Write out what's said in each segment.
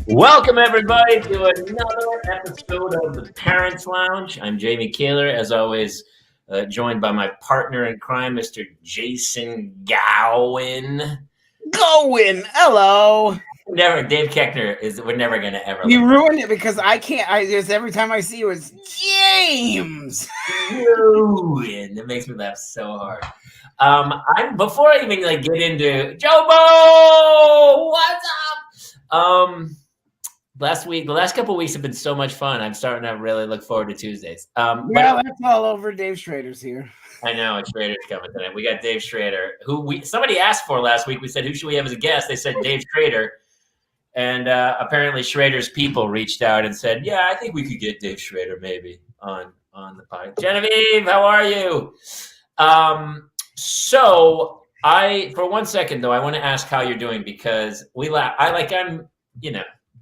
Welcome, everybody, to another episode of the Parents Lounge. I'm Jamie Kaler, as always, joined by my partner in crime, Mr. Jason Gowen. Hello. Dave Keckner we're never going to ever. You ruined it because I can't. Just every time I see you, it's James. It makes me laugh so hard. Before I even get into Jobo, what's up? The last couple of weeks have been so much fun. I'm starting to really look forward to Tuesdays. That's all over. Dave Schrader's here. I know, and Schrader's coming tonight. We got Dave Schrader, who somebody asked for last week. We said, who should we have as a guest? They said Dave Schrader. And apparently Schrader's people reached out and said, yeah, I think we could get Dave Schrader maybe on the podcast. Genevieve, how are you? For 1 second, though, I want to ask how you're doing because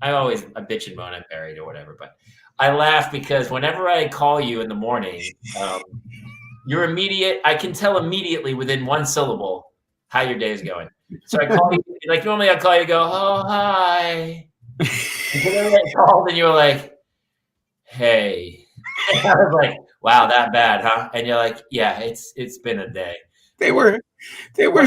I bitch and moan, I'm married or whatever, but I laugh because whenever I call you in the morning, you're immediate. I can tell immediately within one syllable how your day is going. So I call you, normally I call you, go, oh, hi. And then I called and you were like, hey. And I was like, wow, that bad, huh? And you're like, yeah, it's been a day. They were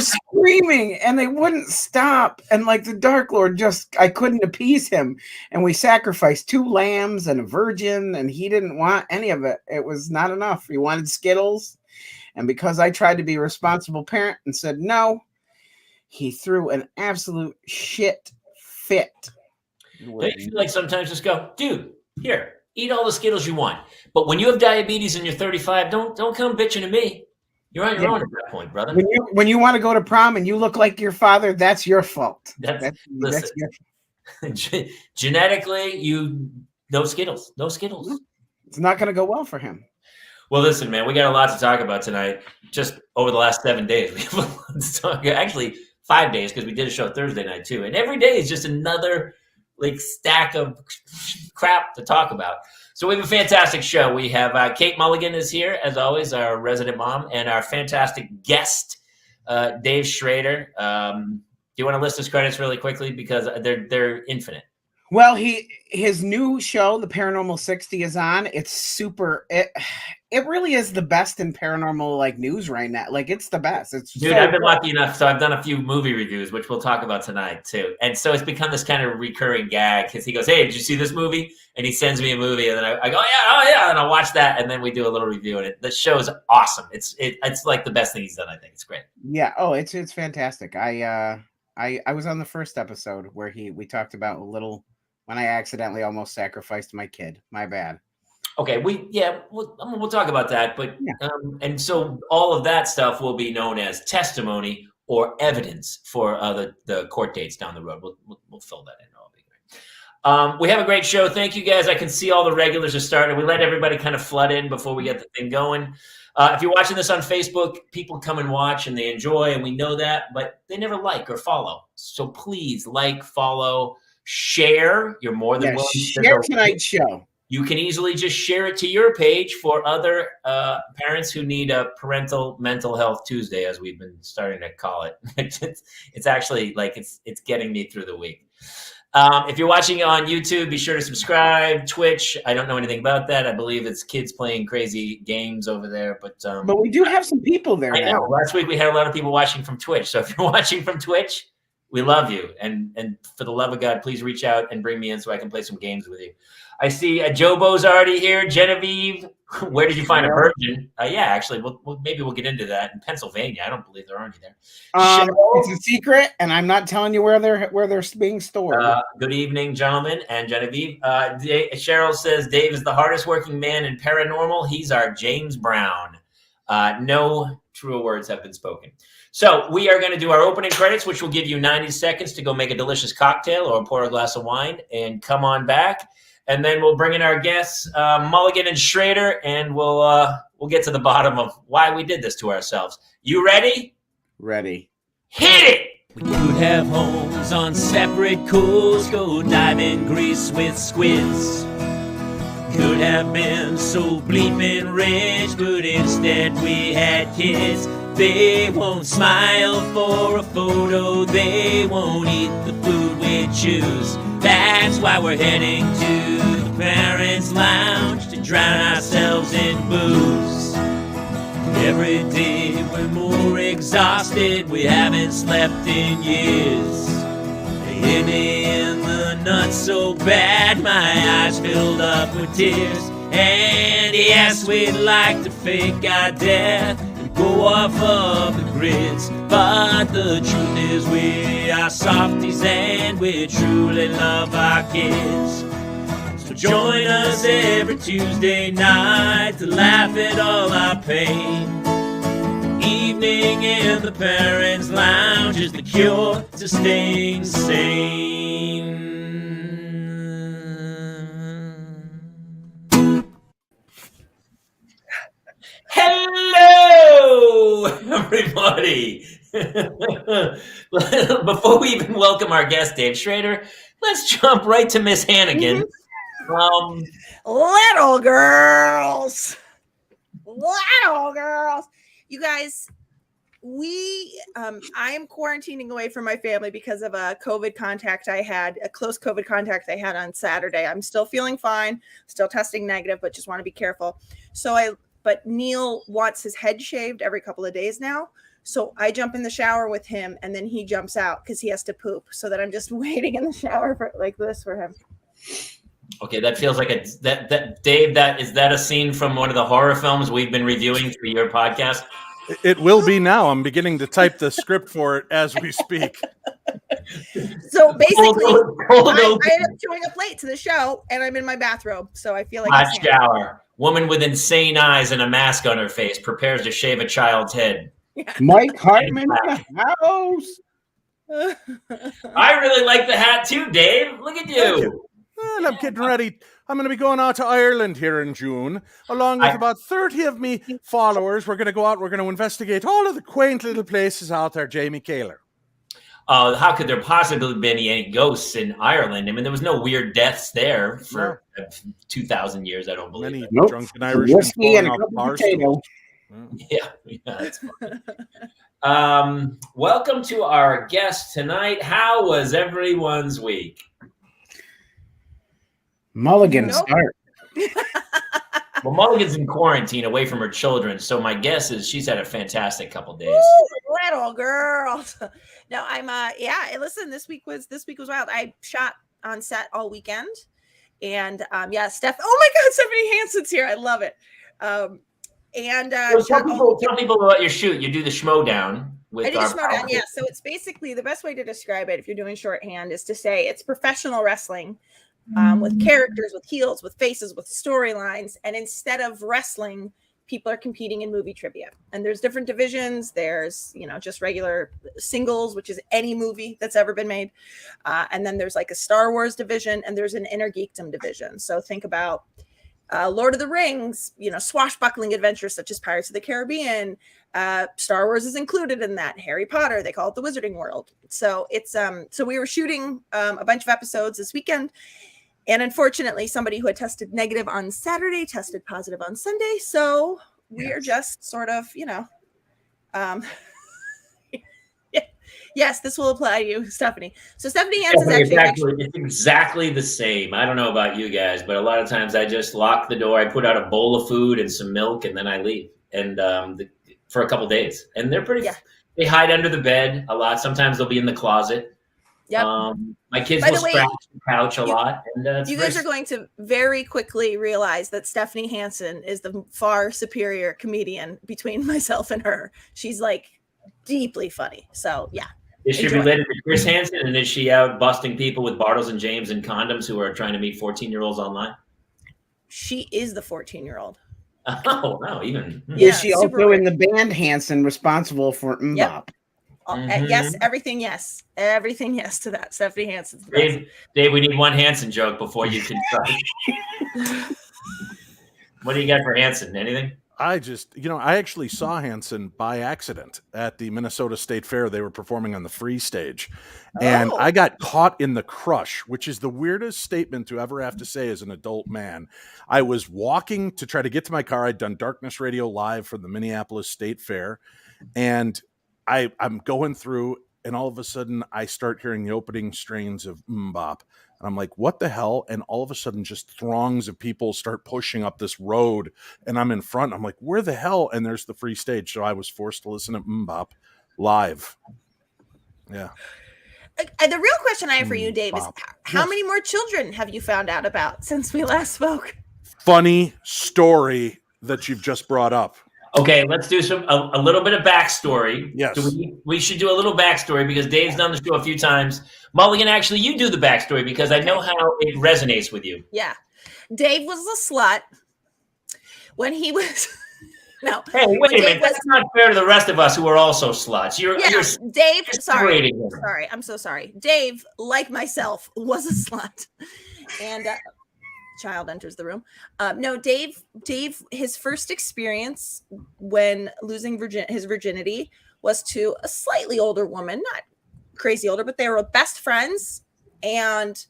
screaming and they wouldn't stop. And the Dark Lord I couldn't appease him. And we sacrificed 2 lambs and a virgin and he didn't want any of it. It was not enough. He wanted Skittles. And because I tried to be a responsible parent and said no, he threw an absolute shit fit. Don't you feel sometimes just go, dude, here, eat all the Skittles you want. But when you have diabetes and you're 35, don't come bitching to me. You're on your own at that point, brother. When you want to go to prom and you look like your father, that's your fault. That's genetically, no Skittles. It's not going to go well for him. Well, listen, man, we got a lot to talk about tonight. Just over the last 7 days, we have a lot to talk. Actually, 5 days because we did a show Thursday night too, and every day is just another stack of crap to talk about. So we have a fantastic show. We have Kate Mulligan is here, as always, our resident mom, and our fantastic guest, Dave Schrader. Do you want to list his credits really quickly? Because they're infinite. Well, his new show, The Paranormal 60, is on. It's super. It really is the best in paranormal news right now. It's the best. Dude, I've been lucky enough. So I've done a few movie reviews, which we'll talk about tonight too. And so it's become this kind of recurring gag because he goes, "Hey, did you see this movie?" And he sends me a movie, and then I go, "Oh yeah," and I watch that, and then we do a little review. And the show is awesome. It's the best thing he's done. I think it's great. Yeah. Oh, it's fantastic. I was on the first episode where we talked about a little when I accidentally almost sacrificed my kid. My bad. Okay, we'll talk about that, but yeah. And so all of that stuff will be known as testimony or evidence for the court dates down the road. We'll fill that in. It'll be great. We have a great show. Thank you guys. I can see all the regulars are starting. We let everybody kind of flood in before we get the thing going. If you're watching this on Facebook, people come and watch and they enjoy, and we know that, but they never like or follow. So please follow, share. You're more than willing to share tonight's show. You can easily just share it to your page for other parents who need a parental mental health Tuesday, as we've been starting to call it. It's actually it's getting me through the week. If you're watching on YouTube, be sure to subscribe. Twitch, I don't know anything about that. I believe it's kids playing crazy games over there, but we do have some people there. I know. Last week we had a lot of people watching from Twitch. So if you're watching from Twitch, we love you. And for the love of God, please reach out and bring me in so I can play some games with you. I see Jobo's already here. Genevieve, where did you find a virgin? Yeah, actually, maybe we'll get into that in Pennsylvania. I don't believe they're already there. It's a secret, and I'm not telling you where they're being stored. Good evening, gentlemen and Genevieve. Cheryl says Dave is the hardest working man in paranormal. He's our James Brown. No truer words have been spoken. So we are going to do our opening credits, which will give you 90 seconds to go make a delicious cocktail or pour a glass of wine and come on back. And then we'll bring in our guests, Mulligan and Schrader, and we'll get to the bottom of why we did this to ourselves. You ready? Ready. Hit it! We could have homes on separate coasts, go dive in Greece with squids. Could have been so bleeping rich, but instead we had kids. They won't smile for a photo, they won't eat the food we choose. That's why we're heading to the parents' lounge to drown ourselves in booze. Every day we're more exhausted, we haven't slept in years. They hit me in the nuts so bad, my eyes filled up with tears. And yes, we'd like to fake our death and go off of the grids, but the truth is we are softies and we truly love our kids. So join us every Tuesday night to laugh at all our pain. Evening in the parents' lounge is the cure to staying sane. Hello, everybody. Before we even welcome our guest, Dave Schrader, let's jump right to Miss Hannigan. Little girls. You guys, I am quarantining away from my family because of a close COVID contact I had on Saturday. I'm still feeling fine, still testing negative, but just want to be careful. But Neil wants his head shaved every couple of days now. So I jump in the shower with him and then he jumps out because he has to poop. So that I'm just waiting in the shower for like this for him. Okay, that feels like Dave, is that a scene from one of the horror films we've been reviewing for your podcast? It will be now. I'm beginning to type the script for it as we speak. So basically, I ended up showing up late to the show and I'm in my bathrobe. So I feel like hot shower. Woman with insane eyes and a mask on her face prepares to shave a child's head. Yeah. Mike Hartman in the house. I really like the hat too, Dave. Look at you. Well, I'm getting ready. I'm going to be going out to Ireland here in June, along with about 30 of me followers. We're going to go out. We're going to investigate all of the quaint little places out there, Jamie Kaler. How could there possibly be any ghosts in Ireland? I mean, there was no weird deaths there for 2,000 years, I don't believe. Many Nope. drunken Irishmen Whiskey and a falling couple off potato. Yeah, that's fun. Welcome to our guest tonight. How was everyone's week? Mulligan start. Well, Mulligan's in quarantine away from her children, so my guess is she's had a fantastic couple days. Ooh, little girls. No, I'm listen, this week was wild. I shot on set all weekend. And Steph, oh my God, Stephanie Hansen's here. I love it. So tell people about your shoot. You do the Schmodown. I do Schmodown, yeah. So it's basically the best way to describe it, if you're doing shorthand, is to say it's professional wrestling. With characters, with heels, with faces, with storylines. And instead of wrestling, people are competing in movie trivia. And there's different divisions. There's, just regular singles, which is any movie that's ever been made. And then there's like a Star Wars division and there's an inner geekdom division. So think about Lord of the Rings, swashbuckling adventures such as Pirates of the Caribbean. Star Wars is included in that. Harry Potter, they call it the Wizarding World. So it's so we were shooting a bunch of episodes this weekend. And unfortunately, somebody who had tested negative on Saturday tested positive on Sunday. So we are just sort of, yes, this will apply to you, Stephanie. So Stephanie Hansen's it's exactly the same. I don't know about you guys, but a lot of times I just lock the door. I put out a bowl of food and some milk, and then I leave. And for a couple days, and they're pretty. Yeah. They hide under the bed a lot. Sometimes they'll be in the closet. Yeah. My kids will scratch the couch a lot. And you guys are going to very quickly realize that Stephanie Hansen is the far superior comedian between myself and her. She's like deeply funny. So yeah. Is she related to Chris Hansen, and is she out busting people with Bartles and James and condoms who are trying to meet 14-year-olds online? She is the 14-year-old. Oh, no, even. Yeah, is she also in the band Hansen responsible for Mbop? Yep. Yes, everything yes to that. Stephanie Hansen's Dave, we need one Hansen joke before you can start. What do you got for Hansen? Anything? I actually saw Hansen by accident at the Minnesota State Fair. They were performing on the free stage. And I got caught in the crush, which is the weirdest statement to ever have to say as an adult man. I was walking to try to get to my car. I'd done Darkness Radio live for the Minneapolis State Fair. And I'm going through, and all of a sudden I start hearing the opening strains of Bop. And I'm like, what the hell? And all of a sudden, just throngs of people start pushing up this road. And I'm in front. I'm like, where the hell? And there's the free stage. So I was forced to listen to Bop live. Yeah. The real question I have for you, Dave, is how many more children have you found out about since we last spoke? Funny story that you've just brought up. Okay, let's do a little bit of backstory. Yes. We should do a little backstory because Dave's done the show a few times. Mulligan, actually, you do the backstory because I know how it resonates with you. Yeah. Dave was a slut when he was... No. Hey, wait a minute. That's not fair to the rest of us who are also sluts. You're Dave, sorry. I'm so sorry. Dave, like myself, was a slut. And... child enters the room. No, Dave, his first experience when losing his virginity was to a slightly older woman, not crazy older, but they were best friends. And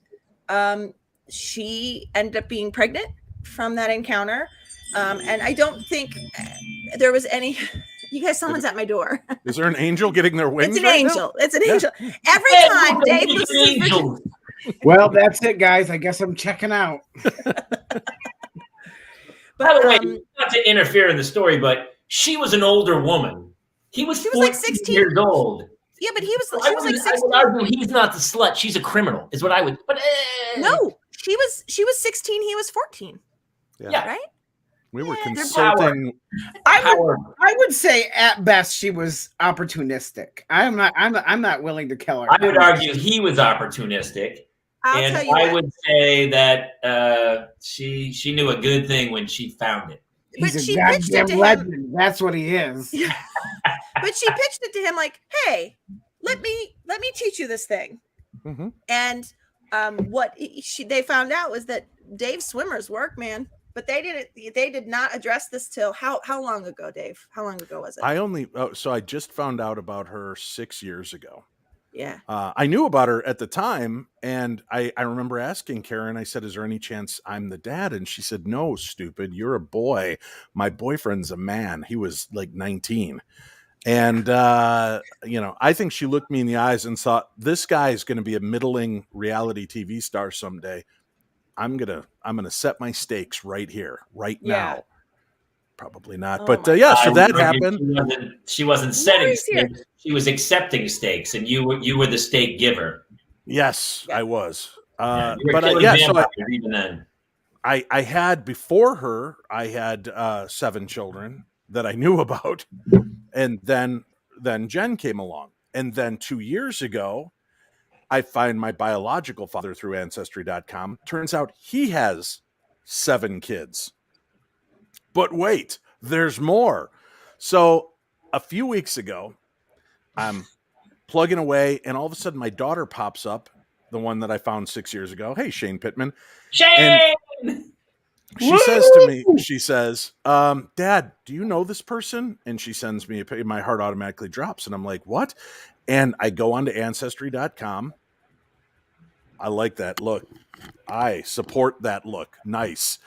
she ended up being pregnant from that encounter. And I don't think there was any... You guys, someone's at my door. Is there an angel getting their wings? It's an angel. Now? It's an angel. Every time Dave loses virginity... Well, that's it, guys. I guess I'm checking out. By the way, not to interfere in the story, but she was an older woman. She was like 16 years old. Yeah, but she was like 16. I would argue he's not the slut. She's a criminal, is what I would. But no, she was 16. He was 14. Yeah. Right. We were consulting. I would say at best she was opportunistic. I'm not willing to kill her. I would argue he was opportunistic. I would say that she knew a good thing when she found it. He's a goddamn legend. That's what he is. But she pitched it to him like, "Hey, let me teach you this thing." Mm-hmm. And what they found out was that Dave's swimmers work, man. But they did not address this till how long ago, Dave? How long ago was it? I just found out about her 6 years ago. Yeah. I knew about her at the time, and I remember asking Karen, I said, is there any chance I'm the dad? And she said, no, stupid, you're a boy. My boyfriend's a man. He was like 19. And, I think she looked me in the eyes and thought, this guy is going to be a middling reality TV star someday. I'm gonna set my stakes right here, right now. Probably not, but so that happened. She wasn't setting stakes; she was accepting stakes, and you were the stake giver. Yes, I was. Even then, I had before her. I had 7 children that I knew about, and then Jen came along, and then 2 years ago, I find my biological father through Ancestry.com. Turns out he has 7 kids. But wait, there's more. So a few weeks ago, I'm plugging away, and all of a sudden my daughter pops up, the one that I found 6 years ago. Hey, Shane Pittman. Shane! And she says to me, Dad, do you know this person? And she sends me my heart automatically drops. And I'm like, what? And I go on to Ancestry.com. I like that look. I support that look. Nice.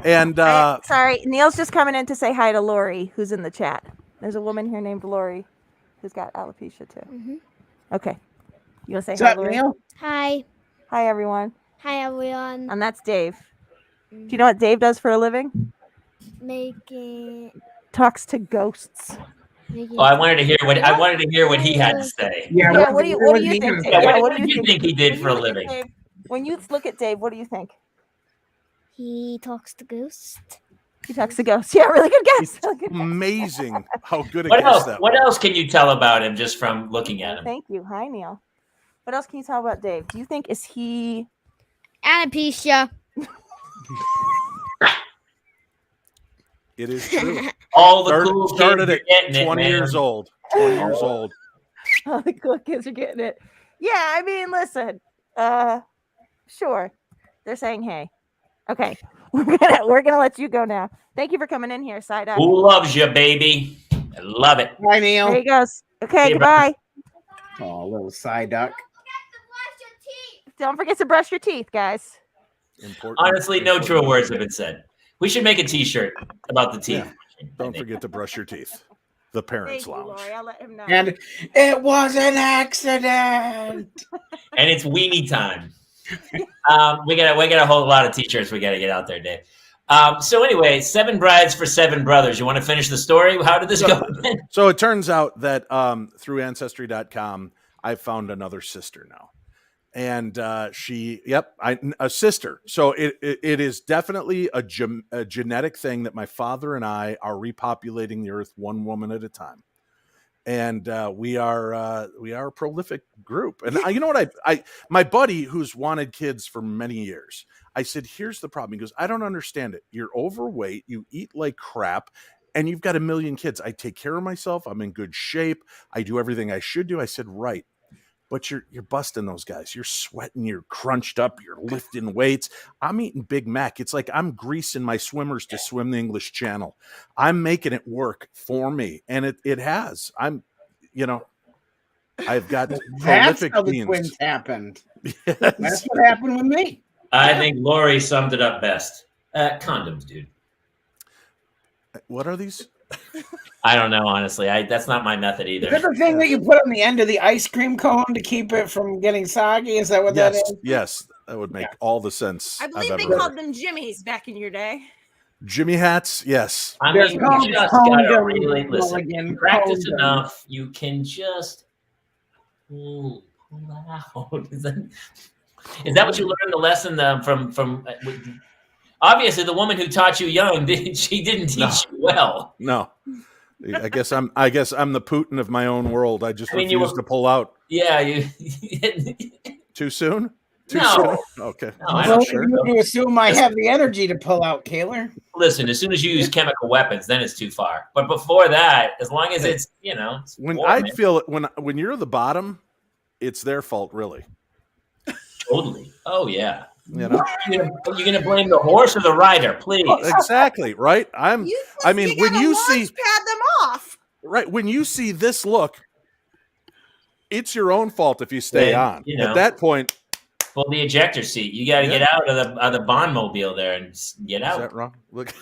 And sorry, Neil's just coming in to say hi to Lori, who's in the chat. There's a woman here named Lori who's got alopecia too. Mm-hmm. Okay. You want to say hi, Lori? Neil? Hi. Hi, everyone. Hi, everyone. And that's Dave. Do you know what Dave does for a living? Talks to ghosts. I wanted to hear what he had to say. Yeah. What do you think? What do you think he did for a living? When you look at Dave, what do you think? He talks to ghosts. He talks to ghosts. Yeah, really good guess. Amazing how good a guess that was. What else can you tell about him just from looking at him? Thank you. Hi, Neil. What else can you tell about Dave? Do you think is he alopecia? It is true. All the cool started kids at 20 years old. 20 years old. All the cool kids are getting it. Yeah, I mean, listen. Sure. They're saying hey. Okay. We're gonna let you go now. Thank you for coming in here, Side Eye. Who loves you, baby? I love it. Bye, Neil. There he goes. Okay, See you, goodbye. Oh, little side duck. Don't forget to brush your teeth, guys. Important. Honestly, no true words have been said. We should make a T-shirt about the teeth. Yeah. Don't forget to brush your teeth. The Parents Thank you, Lounge. Lori. I'll let him know. And it was an accident. And it's weenie time. We got a whole lot of T-shirts we got to get out there, Dave. So anyway, 7 brides for 7 brothers. You want to finish the story? How did this go? So it turns out that through Ancestry.com, I found another sister now. And a sister. So it is definitely a genetic thing that my father and I are repopulating the earth one woman at a time. And we are a prolific group. And you know what? My buddy who's wanted kids for many years, I said, here's the problem. He goes, I don't understand it. You're overweight. You eat like crap. And you've got a million kids. I take care of myself. I'm in good shape. I do everything I should do. I said, right. But you're busting those guys. You're sweating. You're crunched up. You're lifting weights. I'm eating Big Mac. It's like I'm greasing my swimmers to swim the English Channel. I'm making it work for me, and it has. I've got That's prolific how the genes. twins happened. Yes. That's what happened with me. I think Lori summed it up best. Condoms, dude. What are these? I don't know, honestly. That's not my method either. Is that the thing that you put on the end of the ice cream cone to keep it from getting soggy? Is that what that is? Yes, that would make all the sense. I believe I've they ever called heard. them Jimmies back in your day. Jimmy hats. Yes. I They're mean, called you just condoms, gotta really listen. Mulligan, You practice condoms. enough, you can just pull out. Is that what you learned the lesson from? Obviously, the woman who taught you young, she didn't teach you well. No. I guess I'm the Putin of my own world. I just refuse to pull out. Yeah, you. Too soon? Too No. soon? Okay. No, I Well, don't you need to assume I have the energy to pull out, Kaler. Listen, as soon as you use chemical weapons, then it's too far. But before that, as long as it's it's When warm, I feel it, when you're the bottom, it's their fault, really. totally. Oh yeah. You know You're gonna blame the horse or the rider, please. exactly right. When you see pad them off. right when you see this look, it's your own fault if you stay on. At that point, pull the ejector seat. You got to get out of the Bondmobile there and get out. Is that wrong? Look,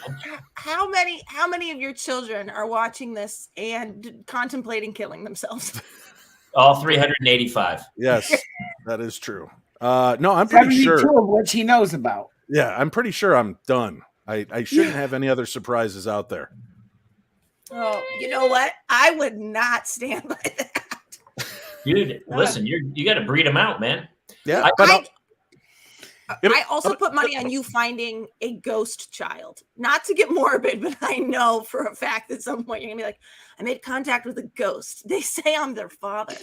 How many of your children are watching this and contemplating killing themselves? All 385. yes, that is true. No, I'm pretty 72 sure. of which he knows about. Yeah, I'm pretty sure I'm done. I shouldn't have any other surprises out there. Oh, you know what? I would not stand by that. Dude, listen, you got to breed them out, man. Yeah, I also put money on you finding a ghost child. Not to get morbid, but I know for a fact at some point you're gonna be like, I made contact with a ghost. They say I'm their father.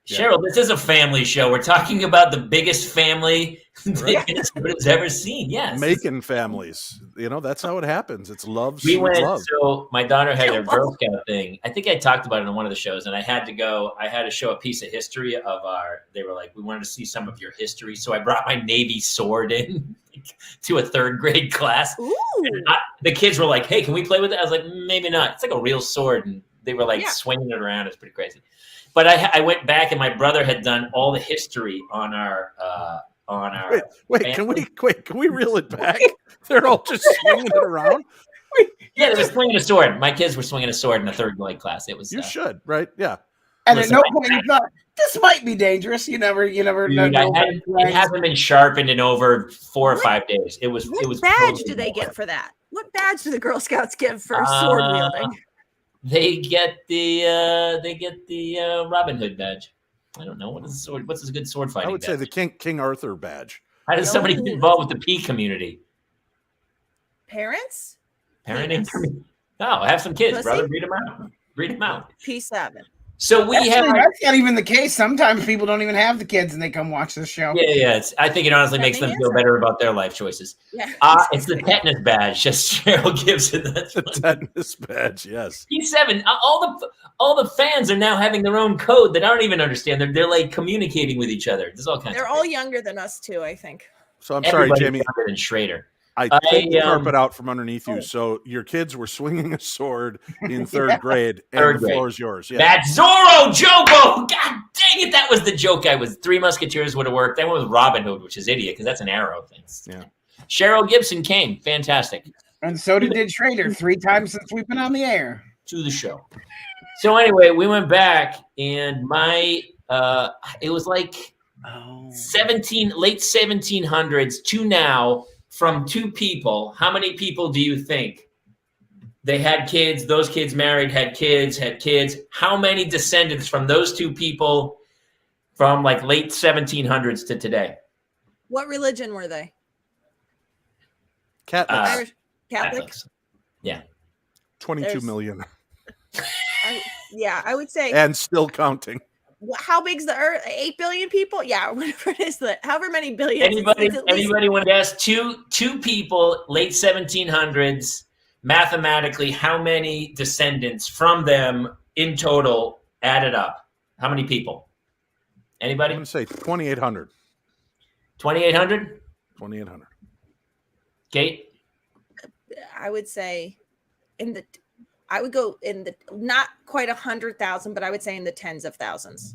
Cheryl, this is a family show. We're talking about the biggest family Right. has ever seen. Yes. Making families. That's how it happens. It's love. We sweet went, love. so my daughter had their Girl Scout thing. I think I talked about it on one of the shows, and I had to show a piece of history of they were like, we wanted to see some of your history. So I brought my Navy sword in to a 3rd grade class. Ooh. And the kids were like, hey, can we play with it? I was like, maybe not. It's like a real sword. And they were like swinging it around. It's pretty crazy. But I went back, and my brother had done all the history on our Wait, can we reel it back? They're all just swinging it around. Yeah, they were swinging a sword. My kids were swinging a sword in a 3rd grade class. It was You should, right? Yeah. And Listen, at no point you thought this might be dangerous. You never Dude, know. it hasn't been sharpened in over 4 or 5 days. It was. What badge do they get for that? What badge do the Girl Scouts give for sword wielding? They get the Robin Hood badge. I don't know what is the sword. What's a good sword fighting? I would badge? say the King Arthur badge. How does somebody get involved with the P community? Parents? Parenting? No, have some kids, Pussy? brother. Breed them out. Breed them out. P7. So we Actually, have. that's not even the case. Sometimes people don't even have the kids and they come watch the show. Yeah. I think it honestly makes them feel better about their life choices. Yeah. It's the tetanus badge, just Cheryl Gibson. That's The tetanus badge, yes. He's 7. All the fans are now having their own code that I don't even understand. They're like communicating with each other. There's all kinds. They're all younger than us too, I think. So I'm sorry, Jamie. Younger than Schrader. I pulled the carpet out from underneath you. So your kids were swinging a sword in 3rd grade, and the floor is yours. Yeah. That's Zorro Jobo. God dang it. That was the joke I was. 3 Musketeers would have worked. That one was Robin Hood, which is idiot because that's an arrow thing. Yeah. Cheryl Gibson came. Fantastic. And so did Schrader 3 times since we've been on the air. To the show. So anyway, we went back and my it was like late 1700s to now from 2 people. How many people do you think they had kids? Those kids married, had kids. How many descendants from those 2 people from like late 1700s to today? What religion were they? Catholics. Irish Catholics. Yeah. 22 million. I would say. And still counting. How big's the Earth? 8 billion people? Yeah, whatever it is. However many billions. Anybody want to guess? Two people, late 1700s. Mathematically, how many descendants from them in total added up? How many people? Anybody? I'm going to say 2,800. 2,800? 2,800. Kate? I would say I would go in the not quite 100,000, but I would say in the tens of thousands.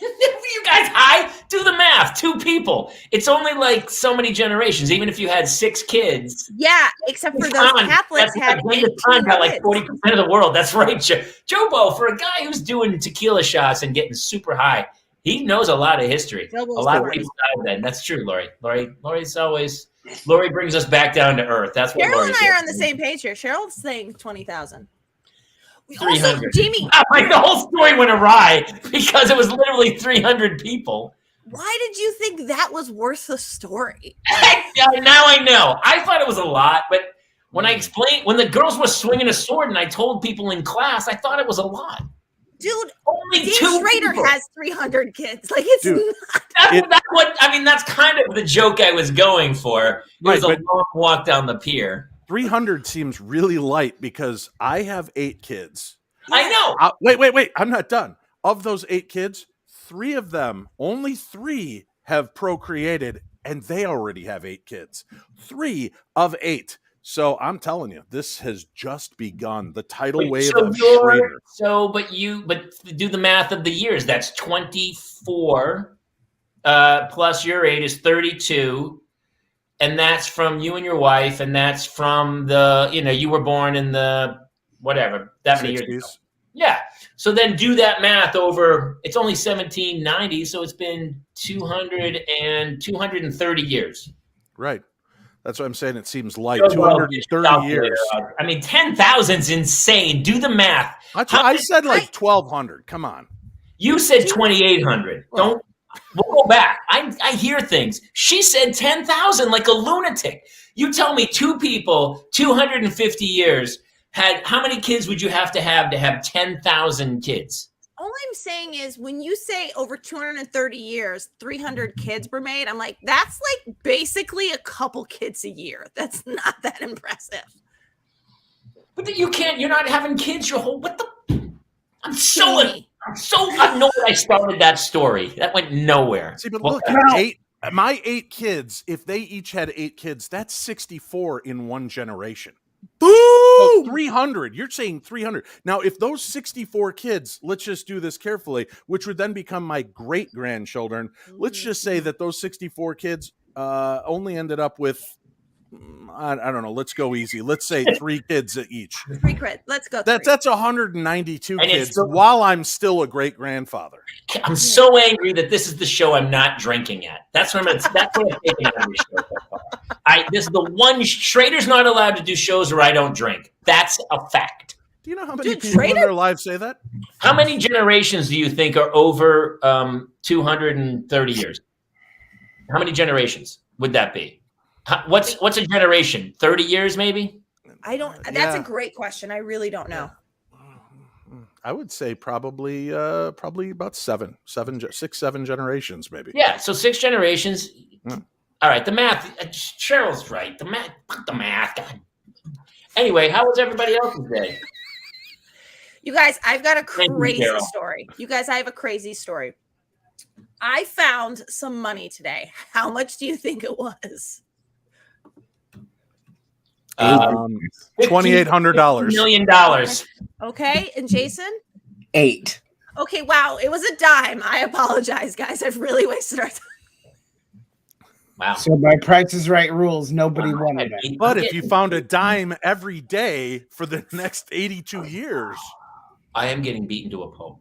You guys high? Do the math. 2 people. It's only like so many generations. Even if you had 6 kids. Yeah, except for those Catholics had like 40% of the world. That's right, Jobo. For a guy who's doing tequila shots and getting super high, he knows a lot of history. A lot of people died then. That's true, Lori. Lori brings us back down to earth. That's what Cheryl and I are on the same page here. Cheryl's saying 20,000. 300. Jamie, like the whole story went awry because it was literally 300 people. Why did you think that was worth the story? Now I know. I thought it was a lot, but when the girls were swinging a sword and I told people in class, I thought it was a lot. Dude, only Dave 2 Schrader people. has 300 kids. Like it's not. That's kind of the joke I was going for. It was a long walk down the pier. 300 seems really light because I have 8 kids. I know. Wait. I'm not done. Of those 8 kids, 3 of them, only 3 have procreated, and they already have 8 kids. 3 of 8. So I'm telling you, this has just begun. The tidal wave of Schrader. But do the math of the years. That's 24 plus your 8 is 32. And that's from you and your wife, and that's from you were born in the whatever, that many 60s. years ago. Yeah. So then do that math over, it's only 1790, so it's been 230 years. Right. That's what I'm saying. It seems light. 230 years. I mean, 10,000's insane. Do the math. I said like 1,200. Come on. You said 2,800. Well, We'll go back. I hear things. She said 10,000 like a lunatic. You tell me 2 people, 250 years, how many kids would you have to have 10,000 kids? All I'm saying is when you say over 230 years, 300 kids were made, I'm like, that's like basically a couple kids a year. That's not that impressive. But you're not having kids your whole, I'm so annoyed I started that story. That went nowhere. See, but look, my 8 kids, if they each had 8 kids, that's 64 in one generation. Boom! So 300. You're saying 300. Now, if those 64 kids, let's just do this carefully, which would then become my great-grandchildren, let's just say that those 64 kids only ended up with, I don't know, let's go easy. Let's say 3 kids each. 3 kids. Let's go. That's 192 kids while I'm still a great-grandfather. I'm so angry that this is the show I'm not drinking at. That's what I'm taking out of this show so far. This is the one, Schrader's not allowed to do shows where I don't drink. That's a fact. Do you know how many people in their lives say that? How many generations do you think are over 230 years? How many generations would that be? What's a generation? 30 years maybe? That's a great question. I really don't know. I would say probably about 6, 7 generations, maybe. Yeah, so 6 generations. Yeah. All right, the math. Cheryl's right. The math. Fuck the math. God. Anyway, how was everybody else's day? You guys, I've got a Thank you, crazy Cheryl. story. You guys, I have a crazy story. I found some money today. How much do you think it was? $2,800 million. Okay, and Jason? 8. Okay, wow, it was a dime. I apologize, guys. I've really wasted our time. Wow. So by Price is Right rules, nobody wanted it. But if you found a dime every day for the next 82 years, I am getting beaten to a pulp.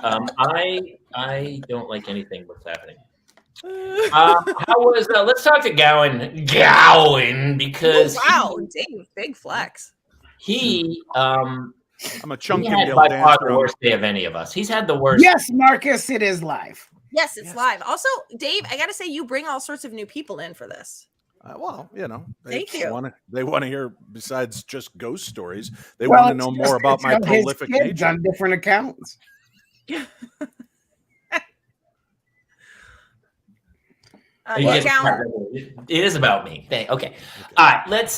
I don't like anything what's happening. How was? Let's talk to Gowan because wow, Dave, big flex. he I'm a chunky had little by far dancer. the worst day of any of us. He's had the worst. Yes, Marcus, it is live. Yes, it's live. Also, Dave, I gotta say, you bring all sorts of new people in for this. Well, you know, Thank you. They want to hear besides just ghost stories. They want to know more about my prolific nature on different accounts. It is about me. Okay. All right. Let's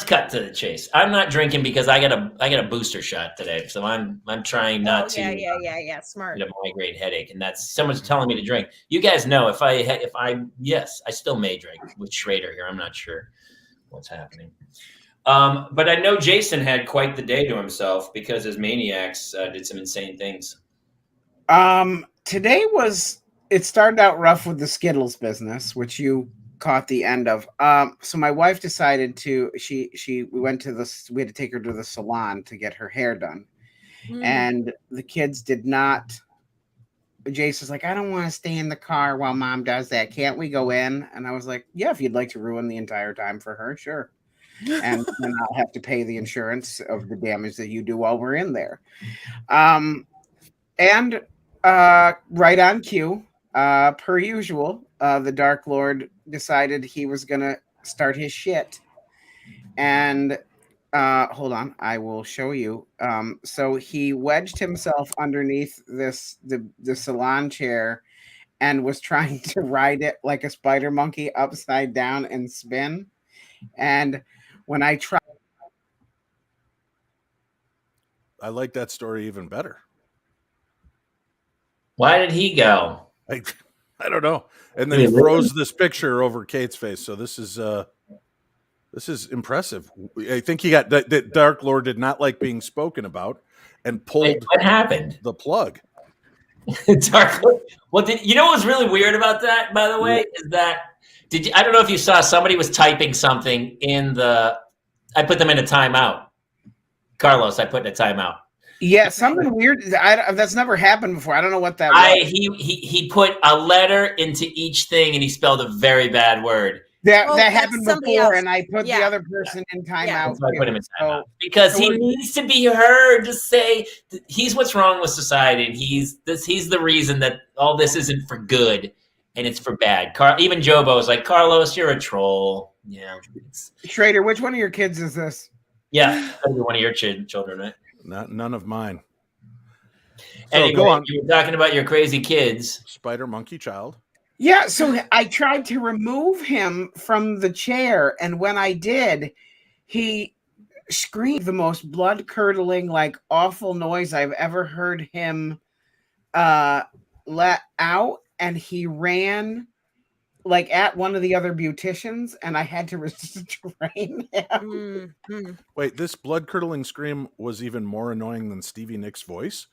cut to the chase. I'm not drinking because I got a booster shot today, so I'm trying not to. Yeah. Smart. Get a migraine headache, and that's someone's telling me to drink. You guys know if I still may drink with Schrader here. I'm not sure what's happening. But I know Jason had quite the day to himself because his maniacs did some insane things. Today it started out rough with the Skittles business, which you caught the end of. So my wife decided we had to take her to the salon to get her hair done. And the kids did not. Jason's like, I don't want to stay in the car while mom does that. Can't we go in? And I was like, yeah, if you'd like to ruin the entire time for her, sure. And then I'll have to pay the insurance of the damage that you do while we're in there. And right on cue, per usual, the Dark Lord decided he was going to start his shit. And hold on, I will show you. So he wedged himself underneath the salon chair and was trying to ride it like a spider monkey upside down and spin. And when I tried, I like that story even better. Why did he go? I don't know. And then he froze this picture over Kate's face. So this is impressive. I think he got that Dark Lord did not like being spoken about and pulled what happened? The plug. Dark Lord. Well, you know what was really weird about that, by the way, is that I don't know if you saw somebody was typing something I put them in a timeout. Carlos, I put in a timeout. Yeah, something weird. That's never happened before. I don't know what that was. He put a letter into each thing and he spelled a very bad word. That happened before, and I put the other person in timeout. I put him in timeout because he needs to be heard to say he's what's wrong with society, and he's the reason that all this isn't for good and it's for bad. Even Jobo is like, Carlos, you're a troll. Yeah. Schrader, which one of your kids is this? Yeah, one of your children, right? None of mine. So anyway, go on. You were talking about your crazy kids. Spider monkey child. Yeah, so I tried to remove him from the chair, and when I did, he screamed the most blood-curdling, like, awful noise I've ever heard him let out, and he ran, like, at one of the other beauticians, and I had to restrain him. Wait, this blood-curdling scream was even more annoying than Stevie Nicks' voice?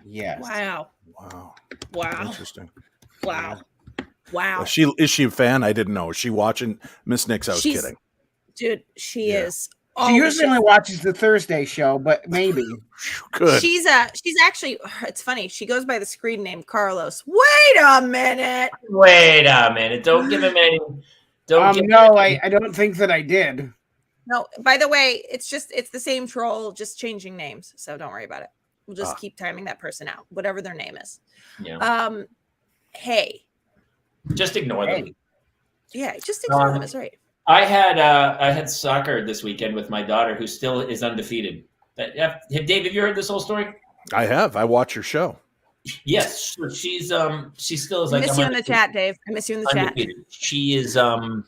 Yes. Wow. Interesting. Wow. Is she a fan? I didn't know. Is she watching Miss Nicks? I was kidding. Dude, she is. She usually only watches the Thursday show, but maybe. Good. She's actually, it's funny. She goes by the screen name Carlos. Wait a minute. Don't give him any. I don't think that I did. No, by the way, it's the same troll, just changing names. So don't worry about it. We'll just keep timing that person out, whatever their name is. Yeah. Hey. Just ignore them. Yeah, just ignore them. It's right. I had soccer this weekend with my daughter, who still is undefeated. Dave, have you heard this whole story? I have. I watch your show. Yes, so she still is I like miss you in the chat, Dave. I miss you in the chat. undefeated. She is I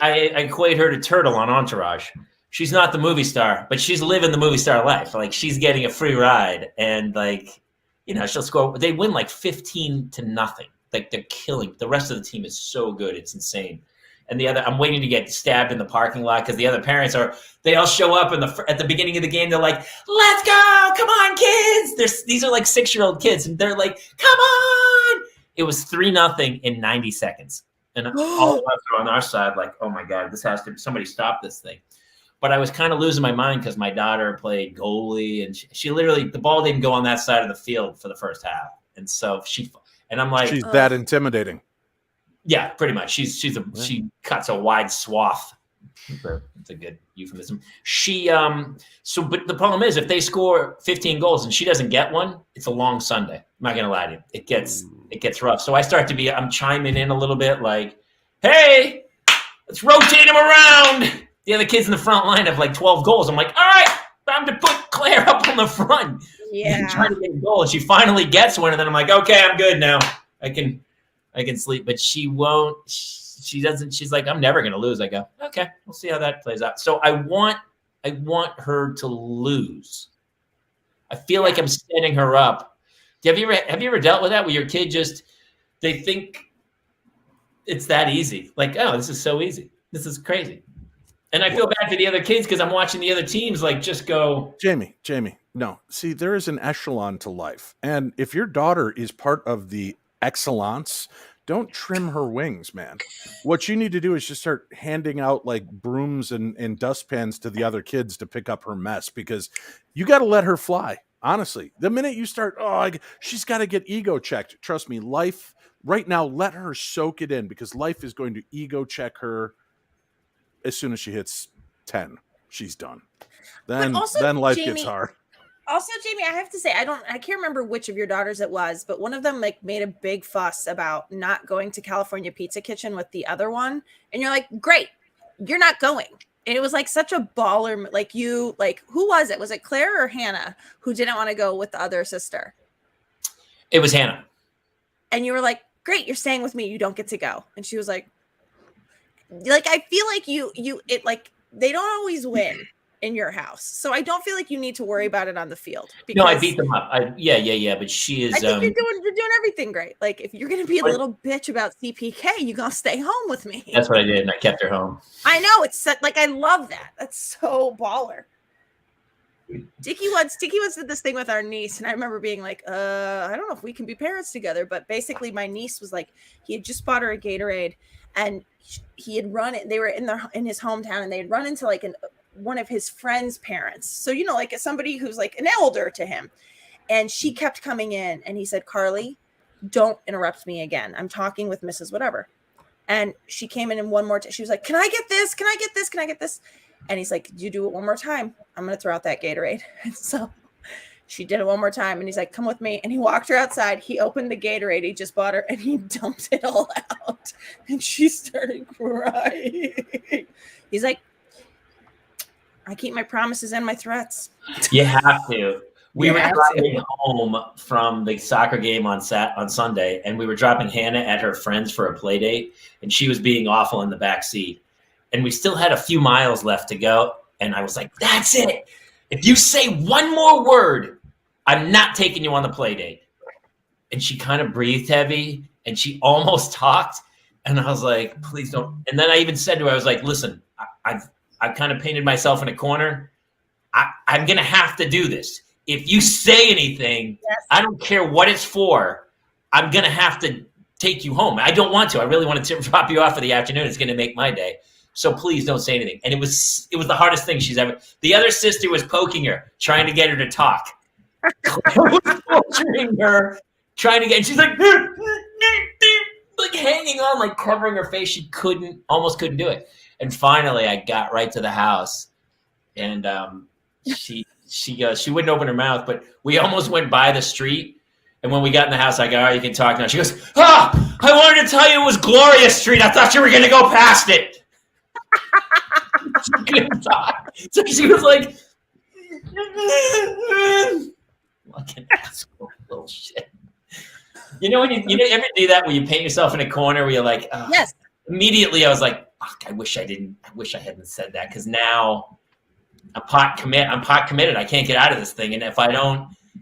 equate her to Turtle on Entourage. She's not the movie star, but she's living the movie star life. Like she's getting a free ride, and like she'll score. They win like 15-0. Like they're killing. The rest of the team is so good, it's insane. And I'm waiting to get stabbed in the parking lot because the other parents they all show up at the beginning of the game. They're like, "Let's go, come on, kids!" These are like 6-year-old kids, and they're like, "Come on!" It was 3-0 in 90 seconds, and all of us are on our side like, "Oh my god, somebody stop this thing." But I was kind of losing my mind because my daughter played goalie, and she literally the ball didn't go on that side of the field for the first half, and so I'm like, she's that intimidating. Yeah, pretty much. She cuts a wide swath. It's a good euphemism. But the problem is if they score 15 goals and she doesn't get one, it's a long Sunday. I'm not gonna lie to you. It gets rough. So I'm chiming in a little bit like, hey, let's rotate them around. The other kids in the front line have like 12 goals. I'm like, all right, time to put Claire up on the front. Yeah. Trying to get a goal. And she finally gets one, and then I'm like, okay, I'm good now. I can sleep, but she won't. She doesn't. She's like, I'm never going to lose. I go, okay, we'll see how that plays out. So I want her to lose. I feel like I'm setting her up. Have you ever dealt with that where your kid they think it's that easy? Like, oh, this is so easy. This is crazy. And I feel bad for the other kids because I'm watching the other teams like just go. Jamie, no. See, there is an echelon to life. And if your daughter is part of the excellence, don't trim her wings, man. What you need to do is just start handing out like brooms and dustpans to the other kids to pick up her mess because you got to let her fly. Honestly, the minute you start, she's got to get ego checked. Trust me, life right now, let her soak it in because life is going to ego check her. As soon as she hits 10, she's done. Then life gets hard. Also, Jamie, I have to say, I can't remember which of your daughters it was, but one of them like made a big fuss about not going to California Pizza Kitchen with the other one. And you're like, great, you're not going. And it was like such a baller, who was it? Was it Claire or Hannah who didn't want to go with the other sister? It was Hannah. And you were like, great, you're staying with me. You don't get to go. And she was like, I feel like they don't always win in your house. So I don't feel like you need to worry about it on the field. No, I beat them up. Yeah. But she is. I think you're doing everything great. Like if you're going to be a little bitch about CPK, you're going to stay home with me. That's what I did. And I kept her home. I know. It's like, I love that. That's so baller. Dickie once did this thing with our niece. And I remember being like, I don't know if we can be parents together. But basically my niece was like, he had just bought her a Gatorade and he had run it. They were in his hometown and they had run into like one of his friends' parents. So, like somebody who's like an elder to him. And she kept coming in and he said, Carly, don't interrupt me again. I'm talking with Mrs. Whatever. And she came in one more time. She was like, can I get this? Can I get this? Can I get this? And he's like, you do it one more time. I'm going to throw out that Gatorade. And so she did it one more time. And he's like, come with me. And he walked her outside. He opened the Gatorade he just bought her and he dumped it all out. And she started crying. He's like, I keep my promises and my threats. You have to. We were driving home from the soccer game on Sunday, and we were dropping Hannah at her friend's for a play date, and she was being awful in the back seat. And we still had a few miles left to go, and I was like, that's it. If you say one more word, I'm not taking you on the play date. And she kind of breathed heavy, and she almost talked, and I was like, please don't. And then I even said to her, I was like, listen, I've kind of painted myself in a corner. I'm going to have to do this. If you say anything, I don't care what it's for. I'm going to have to take you home. I don't want to. I really want to drop you off for the afternoon. It's going to make my day. So please don't say anything. And it was the hardest thing she's ever. The other sister was poking her, trying to get her to talk. Claire was torturing her, trying to get. And she's like hanging on, like covering her face. She almost couldn't do it. And finally, I got right to the house, and she wouldn't open her mouth, but we almost went by the street. And when we got in the house, I go, all right, you can talk now. She goes, I wanted to tell you it was Gloria Street. I thought you were going to go past it. She couldn't talk. So she was like, Fucking asshole, little shit. You know when you ever do that where you paint yourself in a corner where you're like, oh. Yes. Immediately I was like, fuck, I wish I hadn't said that, because now I'm pot committed. I can't get out of this thing. And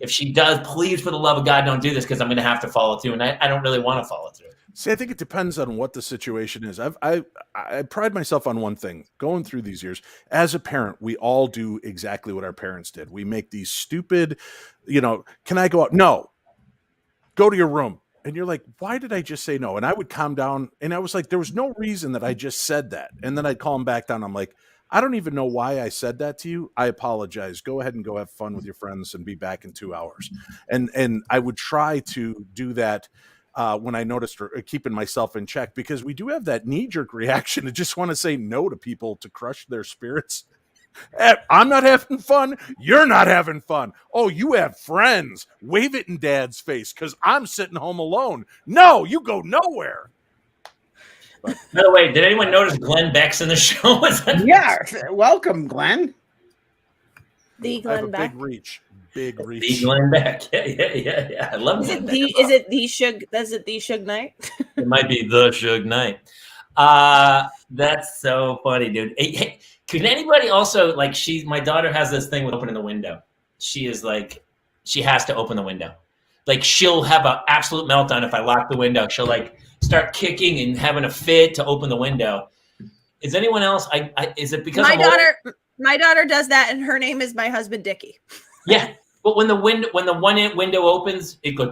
if she does, please, for the love of God, don't do this, because I'm going to have to follow through. And I don't really want to follow through. See, I think it depends on what the situation is. I pride myself on one thing going through these years. As a parent, we all do exactly what our parents did. We make these stupid, can I go out? No. Go to your room. And you're like, why did I just say no? And I would calm down. And I was like, there was no reason that I just said that. And then I'd calm back down. I'm like, I don't even know why I said that to you. I apologize. Go ahead and go have fun with your friends and be back in 2 hours. And I would try to do that when I noticed, or keeping myself in check, because we do have that knee-jerk reaction to just want to say no to people, to crush their spirits. I'm not having fun. You're not having fun. Oh, you have friends. Wave it in Dad's face, because I'm sitting home alone. No, you go nowhere. By the way, did anyone notice Glenn Beck's in the show? Yeah, welcome, Glenn. The I have Glenn a Beck. big reach. Big reach. The Glenn Beck. Yeah. I love Is Glenn it Beck. the Suge Knight? It might be the Suge Knight. That's so funny, dude. Hey, can anybody also, like, my daughter has this thing with opening the window. She is like, she has to open the window. Like, she'll have an absolute meltdown if I lock the window. She'll like start kicking and having a fit to open the window. Is anyone else? Is it because my daughter does that, and her name is my husband Dickie. Yeah, but when the one window opens, it goes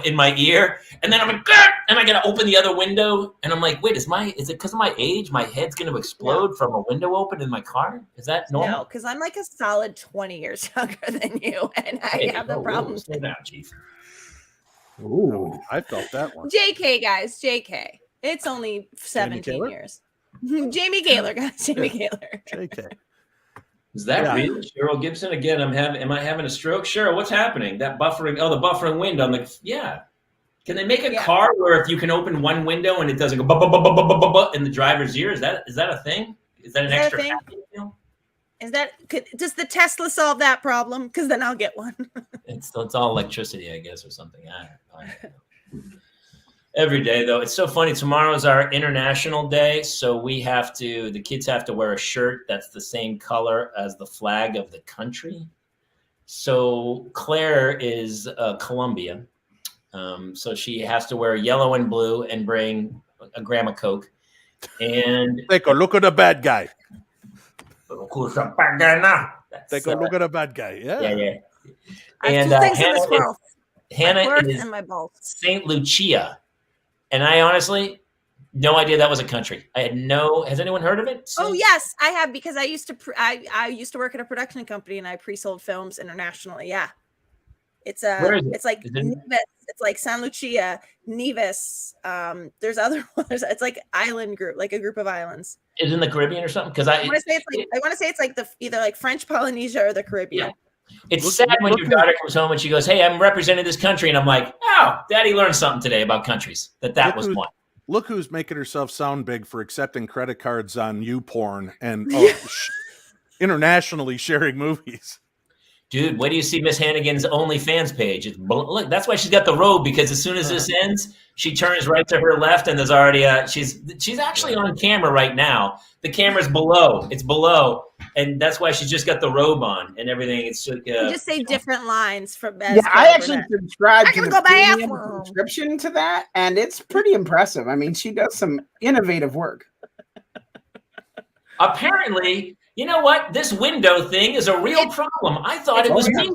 in my ear, and then I'm like, and I gotta open the other window, and I'm like, wait, is it because of my age? My head's gonna explode from a window open in my car? Is that normal? No, because I'm like a solid 20 years younger than you, and I have the problem. Slow down, Chief. Ooh, I felt that one. JK, guys, JK. It's only 17 years. Jamie Gaylor, guys, Jamie Gaylor. JK. Is that real? Cheryl Gibson again? Am I having a stroke? Cheryl, what's happening? That buffering? Oh, the buffering window. I'm like, yeah. Can they make a car where if you can open one window and it doesn't go in the driver's ear? Is that a thing? Is that an extra thing? Does the Tesla solve that problem? Because then I'll get one. It's all electricity, I guess, or something. I don't know. Every day, though, it's so funny. Tomorrow is our International Day, so the kids have to wear a shirt that's the same color as the flag of the country. So Claire is Colombia, so she has to wear yellow and blue and bring a gram of Coke. And take a look at the bad guy. Take a look at the bad guy. Yeah. And Hannah is in my balls. St. Lucia. And I honestly, no idea that was a country. Has anyone heard of it? Oh yes, I have, because I used to work at a production company and I pre-sold films internationally. Yeah. It's like Nevis, it's like San Lucia, Nevis. There's other ones. It's like island group, like a group of islands. Is it in the Caribbean or something? Because I want to say it's like either like French Polynesia or the Caribbean. Yeah. It's sad when your daughter comes home and she goes, "Hey, I'm representing this country," and I'm like, "Oh, Daddy learned something today about countries. That was one." Look who's making herself sound big for accepting credit cards on YouPorn and internationally sharing movies. Dude, where do you see Miss Hannigan's OnlyFans page? Look, that's why she's got the robe, because as soon as this ends, she turns right to her left, and there's already she's actually on camera right now. The camera's below. It's below. And that's why she's just got the robe on and everything. It's like, you just say different lines from. I actually subscribe to the subscription to that, and it's pretty impressive. I mean, she does some innovative work. Apparently, you know what? This window thing is a real problem. I thought it was me.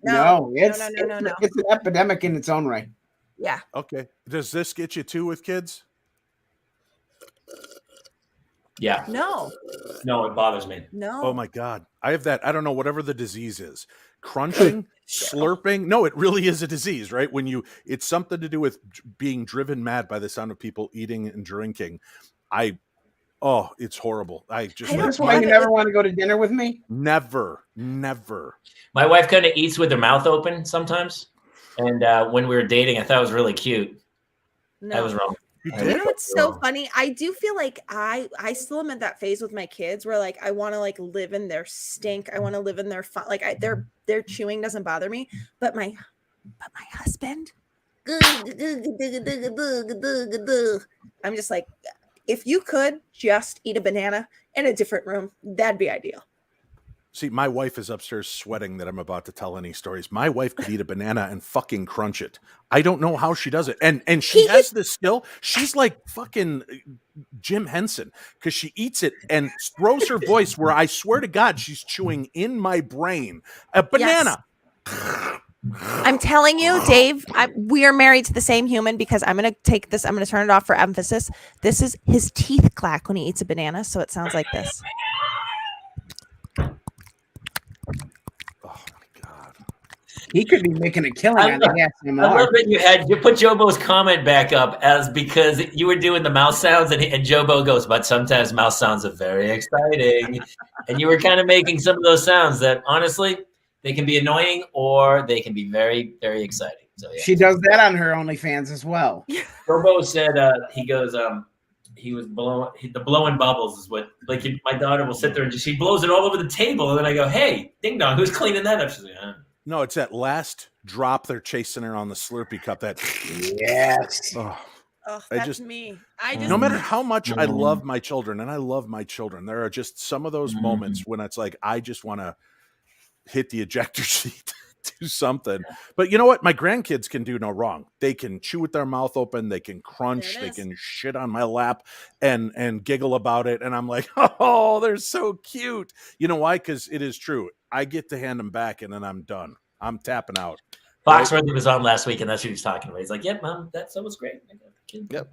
No, it's an epidemic in its own right. Yeah. Okay. Does this get you too with kids? Yeah. No, it bothers me. No. Oh my God. I have that. I don't know, whatever the disease is. Crunching, slurping. No, it really is a disease, right? It's something to do with being driven mad by the sound of people eating and drinking. It's horrible. That's why you never want to go to dinner with me? Never. My wife kind of eats with her mouth open sometimes. And when we were dating, I thought it was really cute. No. I was wrong. You I did? You know what's so Oh. funny? I do feel like I still am at that phase with my kids where like I want to like live in their stink. I want to live in their fun. Like their chewing doesn't bother me, but my husband, I'm just like, if you could just eat a banana in a different room, that'd be ideal. See, my wife is upstairs sweating that I'm about to tell any stories. My wife could eat a banana and fucking crunch it. I don't know how she does it. And she has this skill. She's like fucking Jim Henson because she eats it and throws her voice where I swear to God she's chewing in my brain. A banana. I'm telling you, Dave, we are married to the same human because I'm going to take this. I'm going to turn it off for emphasis. This is his teeth clack when he eats a banana. So it sounds like this. Oh my God. He could be making a killing I on love- the I love ASMR. that you put Jobo's comment back up as because you were doing the mouse sounds and Jobo goes, but sometimes mouse sounds are very exciting. And you were kind of making some of those sounds that honestly, they can be annoying or they can be very, very exciting. So yeah. She does that on her OnlyFans as well. Jobo said he goes, he was the blowing bubbles is what like my daughter will sit there and she blows it all over the table. And then I go, hey, ding dong, who's cleaning that up? She's like, No, it's that last drop they're chasing her on the Slurpee cup. That Yes. Oh, I that's just- me. I just no matter how much I love my children, and I love my children, there are just some of those Mhm. moments when it's like I just want to hit the ejector seat, do something. But you know what? My grandkids can do no wrong. They can chew with their mouth open, they can crunch, There they it is. can shit on my lap and giggle about it. And I'm like, oh, they're so cute. You know why? Because it is true. I get to hand them back and then I'm done. I'm tapping out. Foxworthy was on last week, and that's what he was talking about. He's like, "Yep, Mom, that was great." I got the kid. Yep.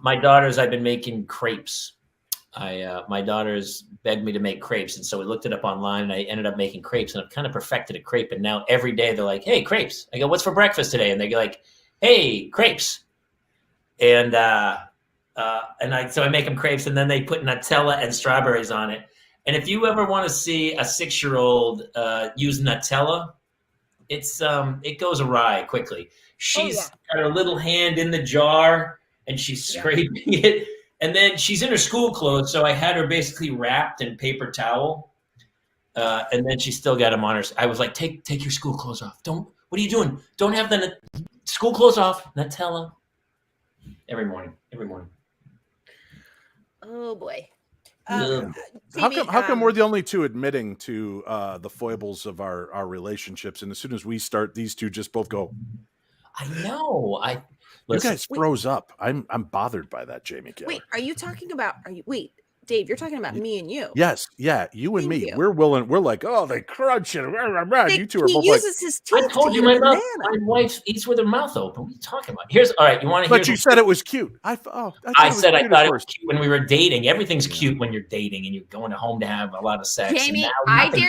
My daughters, I've been making crepes. My daughters begged me to make crepes, and so we looked it up online, and I ended up making crepes, and I've kind of perfected a crepe. And now every day they're like, "Hey, crepes!" I go, "What's for breakfast today?" And they go like, "Hey, crepes!" And so I make them crepes, and then they put Nutella and strawberries on it. And if you ever want to see a 6-year-old use Nutella, it goes awry quickly. She's got her little hand in the jar and she's scraping it. And then she's in her school clothes. So I had her basically wrapped in paper towel. And then she still got them on her. I was like, take your school clothes off. What are you doing? Don't have the school clothes off. Nutella. Every morning. Oh boy. Ugh. How come we're the only two admitting to the foibles of our relationships, and as soon as we start, these two just both go, I know. you guys froze up. I'm bothered by that, Jamie Keller. Wait, are you talking about? Dave? You're talking about me and you. Yes, yeah, you and Thank me. you. We're willing. We're like, oh, they crunch it. You two are He both like. uses his teeth. I told to you eat my a my banana. wife eats with her mouth open. What are you talking about? All right. You want to hear? But you said it was cute. I thought I it was said I cute thought at it was first. cute when we were dating. Everything's cute when you're dating and you're going home to have a lot of sex. Jamie, and I nothing.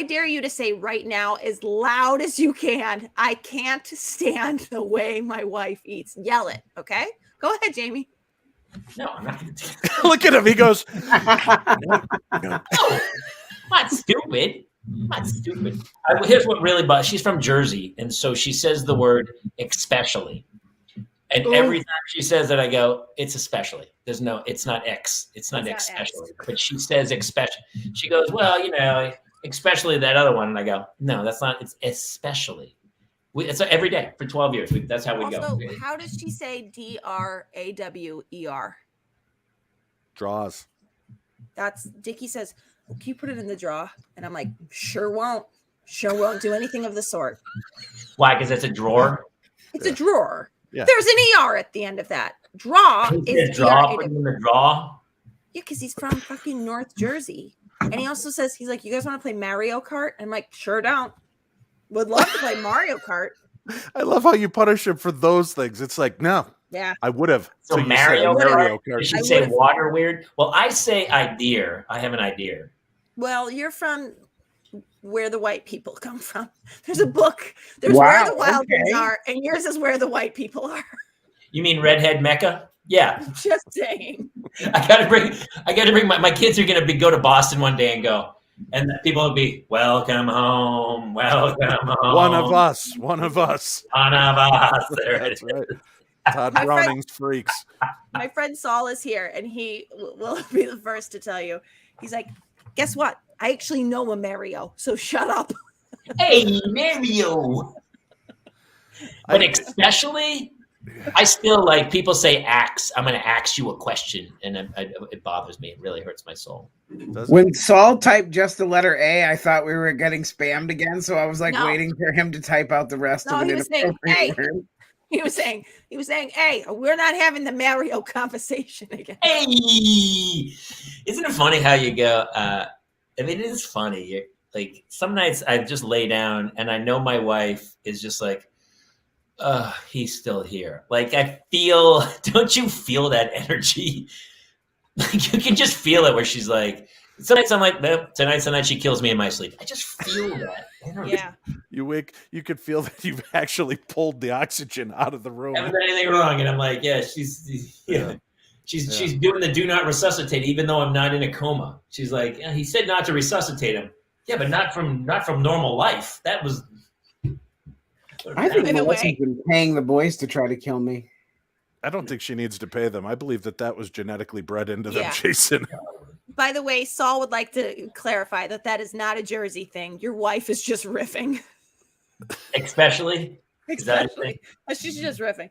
dare you to say right now as loud as you can, I can't stand the way my wife eats. Yell it, okay? Go ahead, Jamie. No, I'm not going to. Look at him. He goes, No, I'm not stupid. Here's what really bothers. She's from Jersey, and so she says the word especially. And every time she says it, I go, it's especially. It's not X. It's not especially. But she says especially. She goes, well, especially that other one. And I go, no, that's not. It's especially. It's every day for 12 years. That's how we Also, go. how does she say DRAWER? draws. That's Dickie says, can you put it in the draw? And I'm like, sure won't do anything of the sort. Why? Because it's a drawer. It's a drawer. Yeah. There's an ER at the end of that. Draw is draw. Put him in the draw. Yeah, because he's from fucking North Jersey. And he also says, he's like, you guys want to play Mario Kart? And I'm like, sure don't. Would love to play Mario Kart. I love how you punish him for those things. It's like, no, Yeah. I would have. So you said Mario Kart. Did she I say would've- water weird? Well, I say idea. I have an idea. Well, you're from where the white people come from. There's a book. There's Wow, where the wild okay. ones are, and yours is where the white people are. You mean redhead Mecca? Yeah. Just saying. I gotta bring my kids are gonna go to Boston one day and go, and people will be welcome home. One of us. One of us. There it That's is. right. Todd My friend- Browning's freaks. My friend Saul is here, and he will be the first to tell you. He's like, guess what? I actually know a Mario, so shut up. Hey, Mario. But especially, I still like people say axe. I'm going to ask you a question, and it bothers me. It really hurts my soul. When Saul typed just the letter A, I thought we were getting spammed again, so I was like No. waiting for him to type out the rest No, of he it. was saying, hey. He was saying, hey, we're not having the Mario conversation again. Hey, isn't it funny how you go? I mean, it is funny. Like some nights I just lay down and I know my wife is just like, he's still here. Like I feel, don't you feel that energy? Like you can just feel it where she's like, some nights I'm like, nope, tonight's the night she kills me in my sleep. I just feel that energy. Yeah. You could feel that you've actually pulled the oxygen out of the room. Haven't done anything wrong. And I'm like, yeah, she's doing the do not resuscitate, even though I'm not in a coma. She's like, yeah, he said not to resuscitate him. Yeah, but not from normal life. That was. I think By the Melissa's way- been paying the boys to try to kill me. I don't think she needs to pay them. I believe that was genetically bred into them, Yeah. Jason. By the way, Saul would like to clarify that is not a Jersey thing. Your wife is just riffing. Especially. Especially. She's just riffing.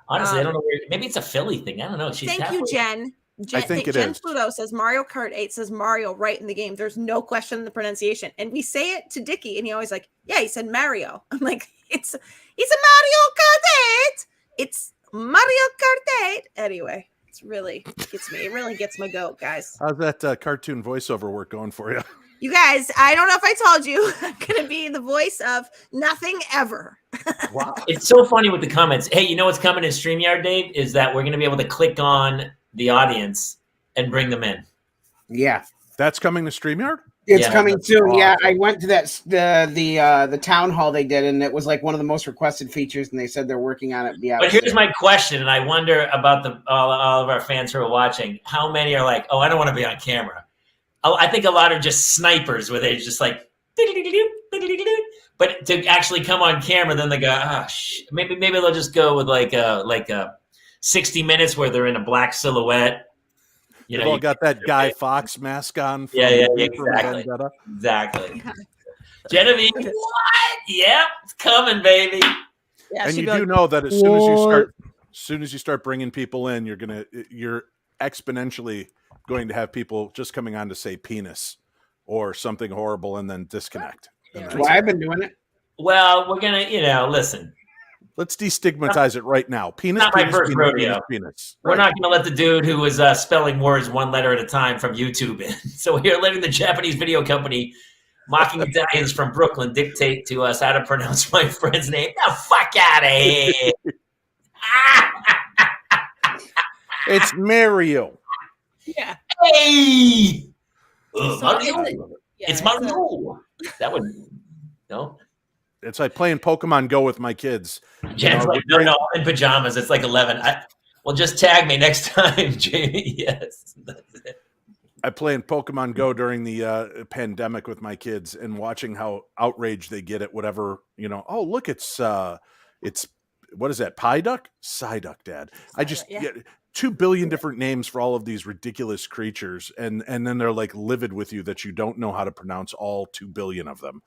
Honestly, I don't know. Maybe it's a Philly thing. I don't know. She's Thank you, Jen. I think it Jen is. Pluto says Mario Kart 8 says Mario right in the game. There's no question in the pronunciation. And we say it to Dickie, and he always like, yeah, he said Mario. I'm like, it's a Mario Kart 8. It's Mario Kart 8. Anyway, it's really gets me. It really gets my goat, guys. How's that cartoon voiceover work going for you? You guys, I don't know if I told you, I'm going to be the voice of nothing ever. Wow. It's so funny with the comments. Hey, you know what's coming in StreamYard, Dave? Is that we're going to be able to click on the audience and bring them in. Yeah. That's coming to StreamYard? It's Yeah, coming that's soon. Yeah, awesome. I went to the town hall they did, and it was like one of the most requested features, and they said they're working on it. Yeah. But here's my question, and I wonder about all of our fans who are watching. How many are like, oh, I don't want to be on camera? Oh, I think a lot are just snipers where they're just like, but to actually come on camera, then they go, maybe they'll just go with like a 60 minutes where they're in a black silhouette. You've all got that Guy Fawkes mask on. From Exactly. Vendetta. Exactly. Genevieve, what? Yep, it's coming, baby. Yeah, And she'd you be do like, know that as soon as you start bringing people in, you're exponentially going to have people just coming on to say penis or something horrible and then disconnect. Yeah. Well, I've been doing it. Well, we're gonna, listen. Let's destigmatize it right now. Penis, Not my penis, first penis, rodeo. penis, penis. We're not going to let the dude who was spelling words one letter at a time from YouTube in. So we are letting the Japanese video company, mocking Italians from Brooklyn, dictate to us how to pronounce my friend's name. The fuck out of here! It's Mario. yeah. Hey! So Mario. Yeah, It's Mario. That would no. It's like playing Pokemon Go with my kids. Jen's like, no, I'm in pajamas. It's like 11. Well, just tag me next time, Jamie. Yes. That's it. I play in Pokemon Go during the pandemic with my kids and watching how outraged they get at whatever, oh, look, it's what is that? Psyduck? Psyduck, Dad. I just get 2 billion different names for all of these ridiculous creatures. And then they're like livid with you that you don't know how to pronounce all 2 billion of them.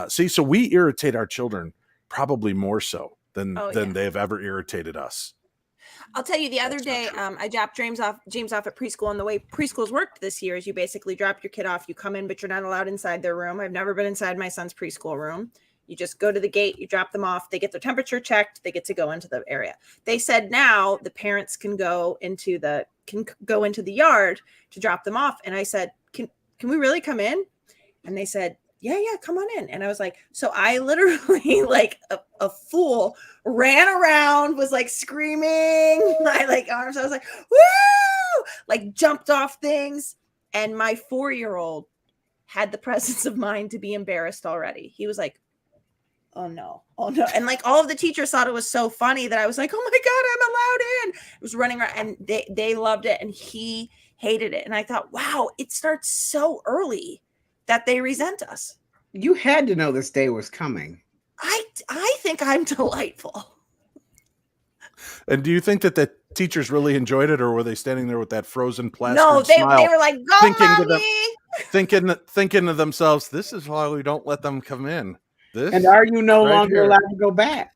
So we irritate our children probably more so than they've ever irritated us. I'll tell you, the other day, I dropped James off at preschool, and the way preschools worked this year is you basically drop your kid off, you come in, but you're not allowed inside their room. I've never been inside my son's preschool room. You just go to the gate, you drop them off, they get their temperature checked, they get to go into the area. They said now the parents can go into the yard to drop them off. And I said, can we really come in? And they said, yeah, come on in. And I was like, so I literally like a fool ran around, was like screaming, my like arms. I was like, woo, like jumped off things. And my 4-year-old had the presence of mind to be embarrassed already. He was like, oh no. And like all of the teachers thought it was so funny that I was like, oh my God, I'm allowed in. I was running around and they loved it. And he hated it. And I thought, wow, it starts so early that they resent us. You had to know this day was coming. I think I'm delightful. And do you think that the teachers really enjoyed it, or were they standing there with that frozen plastered No, smile, they were like, "Go, thinking to mommy!" thinking to themselves, "This is why we don't let them come in." This And are you no right longer here. allowed to go back?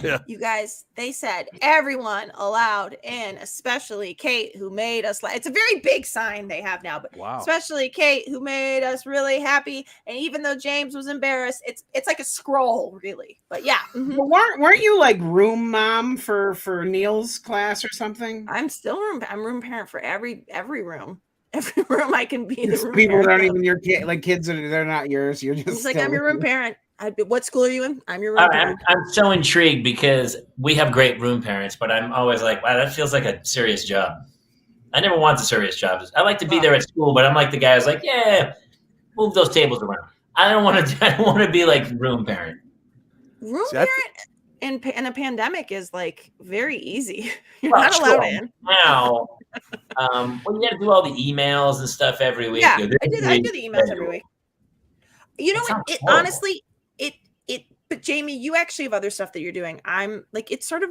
Yeah. You guys, they said everyone allowed in, especially Kate, who made us laugh. It's a very big sign they have now, but Wow. especially Kate, who made us really happy. And even though James was embarrassed, it's like a scroll, really. But yeah, But weren't you like room mom for Neil's class or something? I'm room parent for every room. Every room I can be the room People parent that aren't of. even your kid, like kids they're not yours. You're just He's like, still I'm your room parent. What school are you in? I'm your room All right, parent. I'm so intrigued because we have great room parents, but I'm always like, wow, that feels like a serious job. I never want the serious jobs. I like to be there at school, but I'm like the guy who's like, yeah, move those tables around. I don't want to. I don't want to be like room parent. Room See, I parent in a pandemic is like very easy. You're Well, not allowed sure. in. Now, when you got to do all the emails and stuff every week. Yeah, you're I do the emails every week. You know That what? sounds It horrible. honestly, but Jamie, you actually have other stuff that you're doing. I'm like, it's sort of,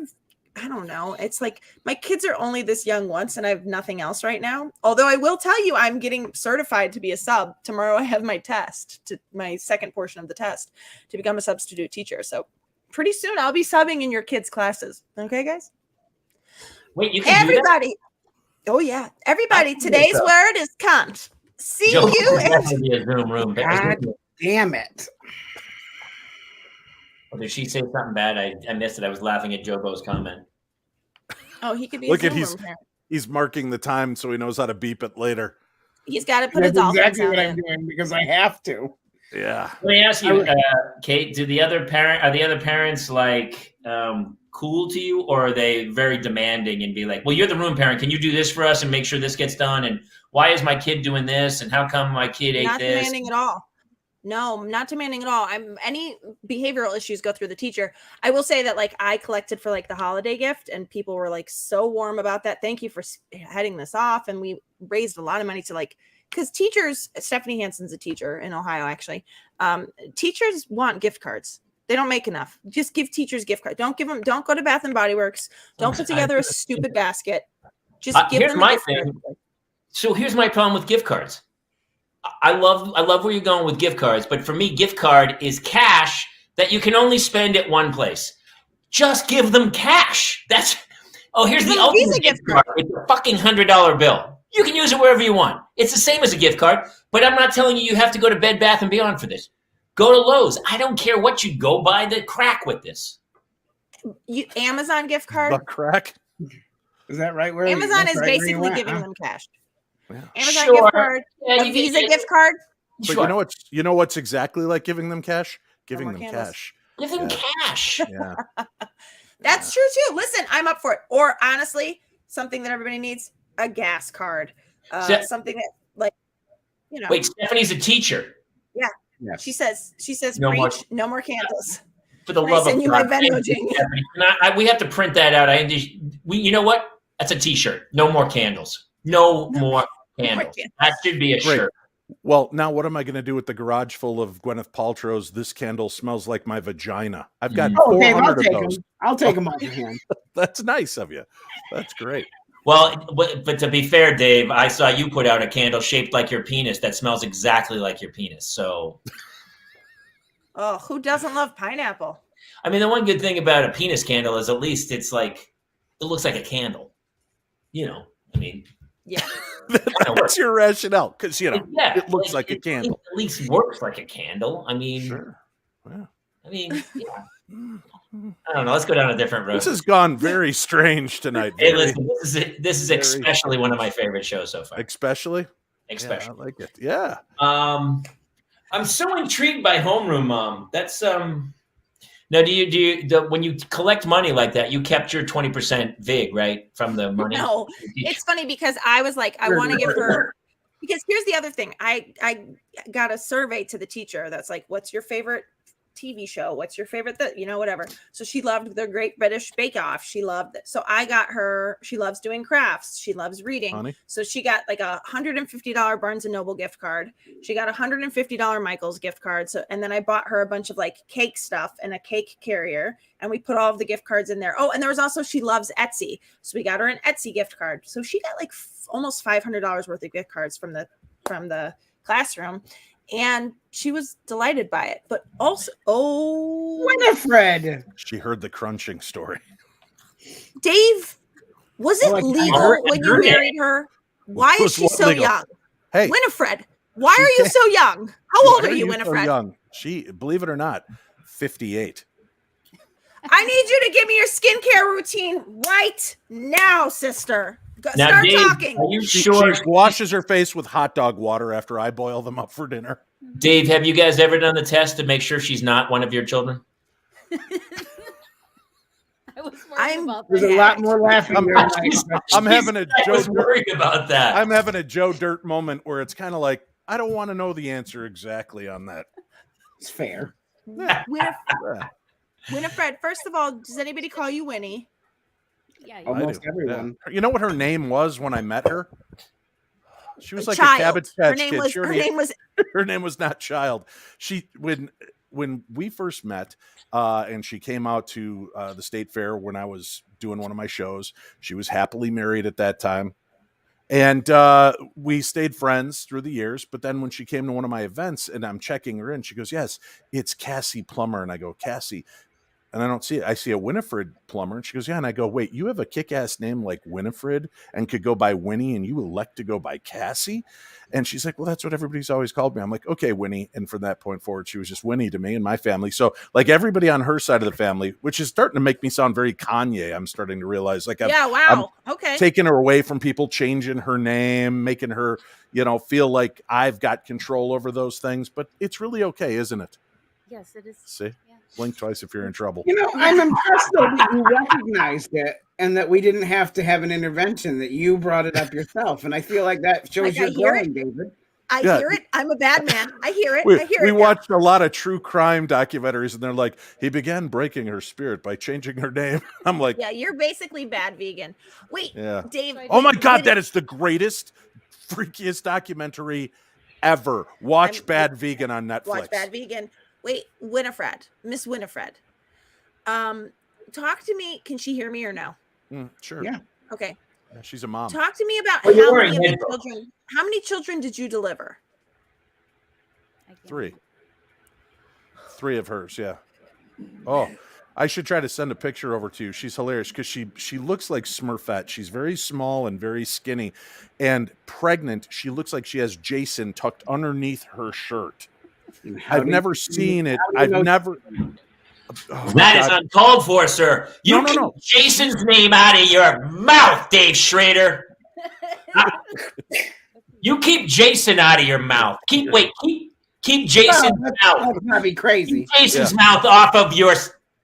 I don't know. It's like my kids are only this young once and I have nothing else right now. Although I will tell you, I'm getting certified to be a sub. Tomorrow I have my test, my second portion of the test to become a substitute teacher. So pretty soon I'll be subbing in your kids' classes. Okay, guys? Wait, you can do that? Everybody. Oh, yeah. Everybody, can do today's so. word is cunt. See Joe you. would definitely be a room parent. God damn it. Well, did she say something bad? I missed it. I was laughing at Jobo's comment. Oh, he could be Look a at Zoom room parent. he's marking the time so he knows how to beep it later. He's got to put That's his dolphin exactly sound what I'm in. doing because I have to. Yeah. Let me ask you, Kate. Are the other parents like cool to you, or are they very demanding and be like, "Well, you're the room parent. Can you do this for us and make sure this gets done? And why is my kid doing this? And how come my kid ate Not this?" demanding at all. No, not demanding at all. Any behavioral issues go through the teacher. I will say that like I collected for like the holiday gift and people were like so warm about that. Thank you for heading this off. And we raised a lot of money to like, because teachers, Stephanie Hansen's a teacher in Ohio, actually. Teachers want gift cards. They don't make enough. Just give teachers gift cards. Don't go to Bath and Body Works. Don't put together a stupid basket. Just give here's them a my gift thing. card. So here's my problem with gift cards. I love where you're going with gift cards, but for me, gift card is cash that you can only spend at one place. Just give them cash. Here's Give the them a Visa ultimate gift gift card. It's a fucking $100 bill. You can use it wherever you want. It's the same as a gift card, but I'm not telling you have to go to Bed Bath & Beyond for this. Go to Lowe's. I don't care what you go buy the crack with this. Amazon gift card. Buck crack. Is that right? Amazon is right basically giving them cash. Yeah. Amazon Sure. gift card, Yeah, a Visa gift card. But Sure. you know what's exactly like giving them cash? Giving more them candles. cash. Give them Yeah. cash. Yeah. That's true too. Listen, I'm up for it. Or honestly, something that everybody needs, a gas card. Something that like, you know. Wait, Stephanie's a teacher. Yes. She says, No more- preach, no more candles. For the Can I love send of you my God. Venmo, Thank you, Jamie? Stephanie. We have to print that out. You know what? That's a T-shirt. No more candles. No more candles. candles. That should be a Great. shirt. Well, now what am I going to do with the garage full of Gwyneth Paltrow's "This Candle Smells Like My Vagina"? I've got Oh, Dave, 400 of those. I'll take them off your hand. That's nice of you. That's great. Well, but to be fair, Dave, I saw you put out a candle shaped like your penis that smells exactly like your penis. So, Oh, who doesn't love pineapple? I mean, the one good thing about a penis candle is at least it looks like a candle. You know, I mean, Yeah. That's your rationale, because yeah, it looks like a candle. It at least works like a candle. I mean, Sure. Yeah. I mean, yeah. I don't know. Let's go down a different road. This has gone very strange tonight. Hey, Very- listen, this is very- especially one of my favorite shows so far. especially. Especially. Yeah, I like it. Yeah. I'm so intrigued by Homeroom Mom. That's now when you collect money like that, you kept your 20% VIG, right? From the money. No, it's funny because I was like, I want to give her, because here's the other thing. I got a survey to the teacher that's like, what's your favorite TV show? What's your favorite whatever. So she loved the Great British Bake Off. She loved it. So I got her, she loves doing crafts. She loves reading. Honey. So she got like a $150 Barnes and Noble gift card. She got a $150 Michael's gift card. So, and then I bought her a bunch of like cake stuff and a cake carrier, and we put all of the gift cards in there. Oh, and there was also, she loves Etsy. So we got her an Etsy gift card. So she got like almost $500 worth of gift cards from the classroom. And she was delighted by it. But also, Winifred. She heard the crunching story. Dave, was it legal when you married her? Why is she so young? Hey, Winifred, why are you so young? How old are you, Winifred? So young. She, believe it or not, 58. I need you to give me your skincare routine right now, sister. Now, Start Dave, talking. are you She sure? washes her face with hot dog water after I boil them up for dinner. Dave, have you guys ever done the test to make sure she's not one of your children? I was worried about There's that. a lot more laughing. I'm having a I Joe was Dirt, worried about that. I'm having a Joe Dirt moment where it's kind of like, I don't want to know the answer exactly on that. It's fair. Yeah. Winifred, first of all, does anybody call you Winnie? Yeah, I Almost do. everyone. Yeah. You know what her name was when I met her? She was like Child. a Cabbage Her Patch name Kid. was. She Her already- name was. her name was not Child. She when we first met, and she came out to the state fair when I was doing one of my shows. She was happily married at that time, and we stayed friends through the years. But then when she came to one of my events, and I'm checking her in, she goes, "Yes, it's Cassie Plummer," and I go, "Cassie." And I don't see it. I see a Winifred Plummer. And she goes, "Yeah." And I go, "Wait, you have a kick-ass name like Winifred and could go by Winnie, and you elect to go by Cassie?" And she's like, "Well, that's what everybody's always called me." I'm like, "Okay, Winnie." And from that point forward, she was just Winnie to me and my family. So like everybody on her side of the family, which is starting to make me sound very Kanye. I'm starting to realize like Yeah. Wow. Okay. taking her away from people, changing her name, making her, feel like I've got control over those things. But it's really okay, isn't it? Yes, it is. See? Yeah. Blink twice if you're in trouble. I'm impressed though that you recognized it and that we didn't have to have an intervention, that you brought it up yourself. And I feel like that shows Like, you're I hear growing, David. I Yeah. hear it. I'm a bad man. I hear it. We, I hear we it. now. watched a lot of true crime documentaries, and they're like, he began breaking her spirit by changing her name. I'm like, Yeah, you're basically bad vegan. Wait, yeah. Dave. Oh my God, did- that is the greatest, freakiest documentary ever. Watch I'm- Bad Vegan on Netflix. Watch Bad Vegan. Wait, Winifred, Miss Winifred. Talk to me. Can she hear me or no? Sure. Yeah. Okay. Yeah, she's a mom. Talk to me about Well, you're how wearing many of the headphones. children. How many children did you deliver? I can't- 3. 3 of hers, yeah. Oh, I should try to send a picture over to you. She's hilarious because she looks like Smurfette. She's very small and very skinny, and pregnant. She looks like she has Jason tucked underneath her shirt. I've never seen it. I've never. Oh, That is God. uncalled for, sir. You No, keep no. Jason's name out of your mouth, Dave Schrader. You keep Jason out of your mouth. Keep Jason's mouth. That's not be crazy. Keep Jason's mouth off of your.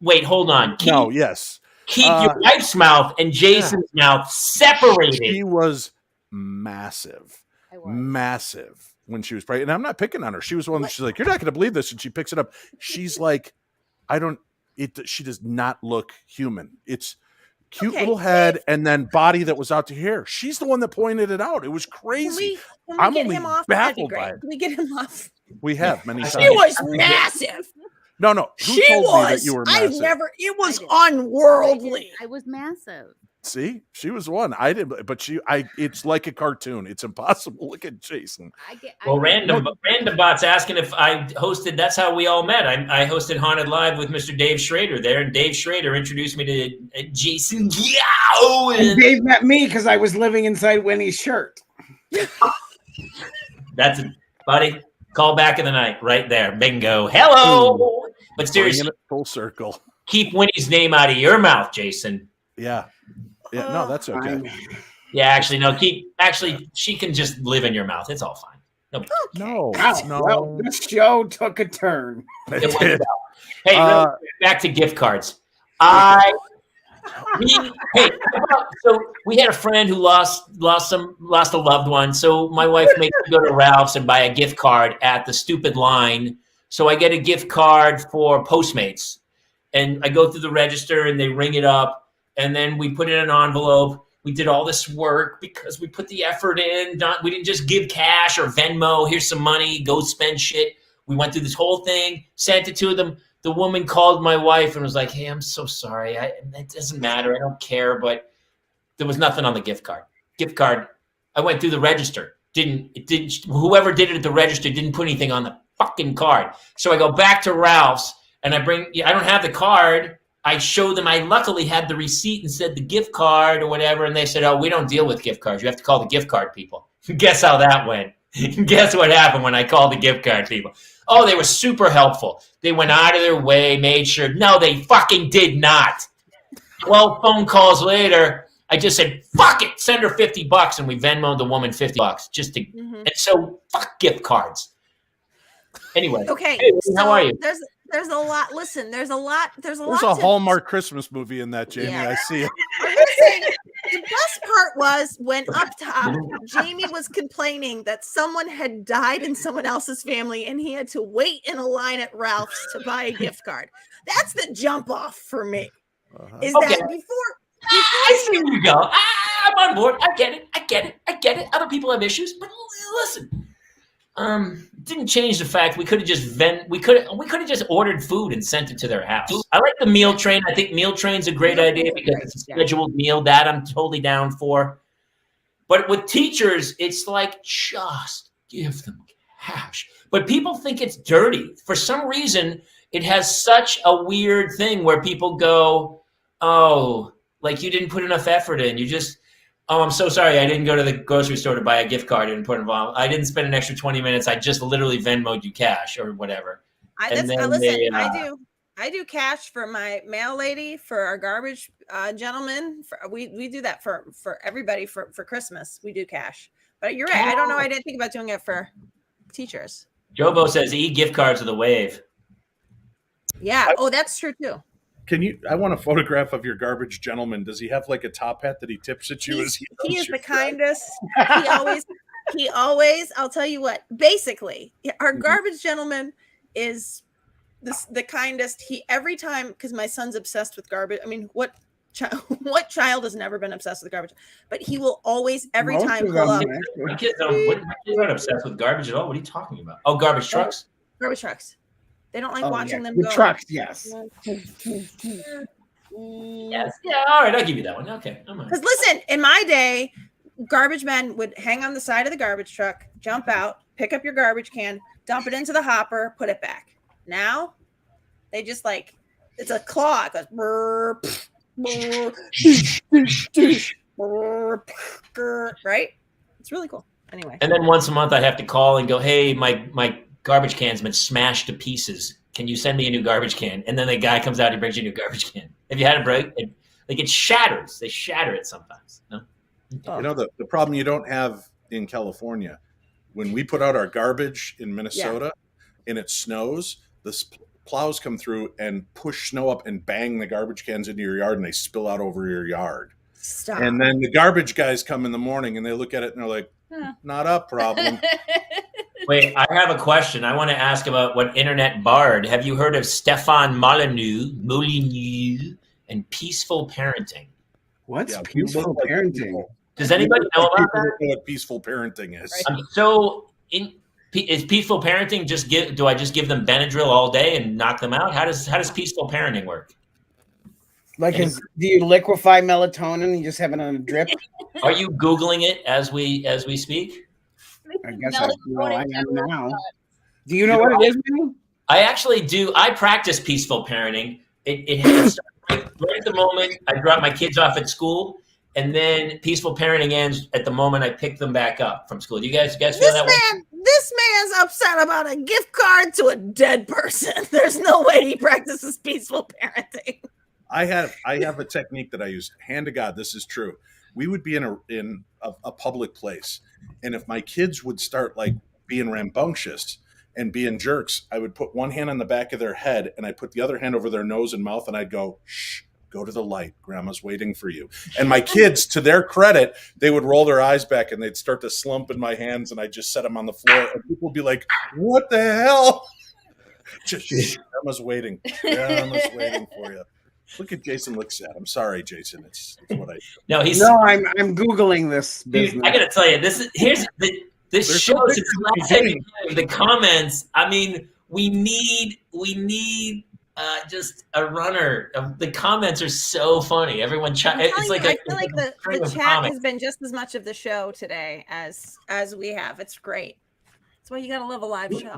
Wait, hold on. No, yes. Keep your wife's mouth and Jason's mouth separated. She was massive. I was. Massive when she was pregnant. And I'm not picking on her. She was one that she's like, "You're not going to believe this." And she picks it up. She's like, she does not look human. It's cute Okay, little head and then body that was out to here. She's the one that pointed it out. It was crazy. Can we I'm get only him off? That'd be baffled by great. it. Can we get him off? We have many times. She was massive. No. Who She told me that was. you were I've massive? never. It was I did. unworldly. I was massive. See, she was one. I didn't, but it's like a cartoon. It's impossible. Look at Jason. Well, random bot's asking if I hosted. That's how we all met. I hosted Haunted Live with Mr. Dave Schrader there, and Dave Schrader introduced me to Jason. And Dave met me because I was living inside Winnie's shirt. That's it, buddy. Call back of the night, right there. Bingo. Hello. But seriously, Bringing it full circle. keep Winnie's name out of your mouth, Jason. Yeah. No, that's okay. Yeah, actually, no. She can just live in your mouth. It's all fine. No, Wow. Well, this show took a turn. It went well. Hey, really quick, back to gift cards. So we had a friend who lost a loved one. So my wife makes me go to Ralph's and buy a gift card at the stupid line So I get a gift card for Postmates, and I go through the register and they ring it up, and then we put it in an envelope. We did all this work because we put the effort in. We didn't just give cash or Venmo. Here's some money. Go spend shit. We went through this whole thing, sent it to them. The woman called my wife and was like, hey, I'm so sorry. It doesn't matter. I don't care. But there was nothing on the gift card. I went through the register. Whoever did it at the register didn't put anything on the fucking card. So I go back to Ralph's and I don't have the card. I showed them, I luckily had the receipt and said the gift card or whatever. And they said, oh, we don't deal with gift cards. You have to call the gift card people. Guess how that went? Guess what happened when I called the gift card people? Oh, they were super helpful. They went out of their way, made sure. No, they fucking did not. 12 phone calls later, I just said, fuck it, send her $50 and we Venmoed the woman $50 just to, and so fuck gift cards. Anyway. Okay. Hey, how are you? There's a lot. Listen, there's a lot. There's a Hallmark Christmas movie in that, Jamie. Yeah. I see it. I'm gonna say, the best part was when up top, Jamie was complaining that someone had died in someone else's family and he had to wait in a line at Ralph's to buy a gift card. That's the jump off for me. Is that before I see where you go. I'm on board. I get it. Other people have issues, but listen. Didn't change the fact we could have just ordered food and sent it to their house. I like the meal train. I think meal train's a great idea because it's a scheduled meal. That I'm totally down for. But with teachers, it's like just give them cash. But people think it's dirty. For some reason, it has such a weird thing where people go, oh, like you didn't put enough effort in. You just, oh, I'm so sorry. I didn't go to the grocery store to buy a gift card and put it on. I didn't spend an extra 20 minutes. I just literally Venmoed you cash or whatever. I do cash for my mail lady, for our garbage gentleman. We do that for everybody for Christmas. We do cash. But you're right. I don't know. I didn't think about doing it for teachers. Jobo says gift cards are the wave. Yeah. Oh, that's true too. I want a photograph of your garbage gentleman. Does he have like a top hat that he tips at you? He is the kindest. He always, I'll tell you what, basically, our garbage gentleman is the kindest. Every time, because my son's obsessed with garbage. I mean, what child has never been obsessed with garbage? But he will always, every time, pull up. My kids aren't obsessed with garbage at all. What are you talking about? Oh, garbage trucks? Garbage trucks. They don't like watching them go. Trucks, yes. Yes. Yeah, all right, I'll give you that one. Okay. Because listen, in my day, garbage men would hang on the side of the garbage truck, jump out, pick up your garbage can, dump it into the hopper, put it back. Now, they just like, it's a claw. It goes, brr, brr, right? It's really cool. Anyway. And then once a month, I have to call and go, hey, my garbage can's been smashed to pieces. Can you send me a new garbage can? And then the guy comes out, he brings you a new garbage can. Have you had a break? It shatters. They shatter it sometimes. No? You know, the problem you don't have in California, when we put out our garbage in Minnesota and it snows, the plows come through and push snow up and bang the garbage cans into your yard and they spill out over your yard. Stop. And then the garbage guys come in the morning and they look at it and they're like, not a problem. Wait, I have a question. I want to ask about what internet bard. Have you heard of Stefan Molyneux and peaceful parenting? What's peaceful parenting? Does anybody know about that? Know what peaceful parenting is? Is peaceful parenting do I just give them Benadryl all day and knock them out? How does peaceful parenting work? Like, do you liquefy melatonin and you just have it on a drip? Are you Googling it as we speak? I guess I am now. Do you know what it is, man? I actually do. I practice peaceful parenting. It has right at the moment I drop my kids off at school, and then peaceful parenting ends at the moment I pick them back up from school. Do you guys feel that way? This man's upset about a gift card to a dead person. There's no way he practices peaceful parenting. I have a technique that I use. Hand to God, this is true. We would be in a public place, and if my kids would start like being rambunctious and being jerks, I would put one hand on the back of their head and I'd put the other hand over their nose and mouth, and I'd go, shh, go to the light. Grandma's waiting for you. And my kids, to their credit, they would roll their eyes back and they'd start to slump in my hands, and I'd just set them on the floor, and people would be like, what the hell? Just Grandma's waiting. Grandma's waiting for you. Look at Jason. Looks sad. I'm sorry, Jason. It's what I do. No, I'm googling this business. Dude, I gotta tell you, this There's show something since at the last time beginning. the comments. I mean, we need just a runner. The comments are so funny. Everyone, I'm it's telling like you, a, I feel like the string of chat comics. has been just as much of the show today as we have. It's great. That's why you gotta love a live show.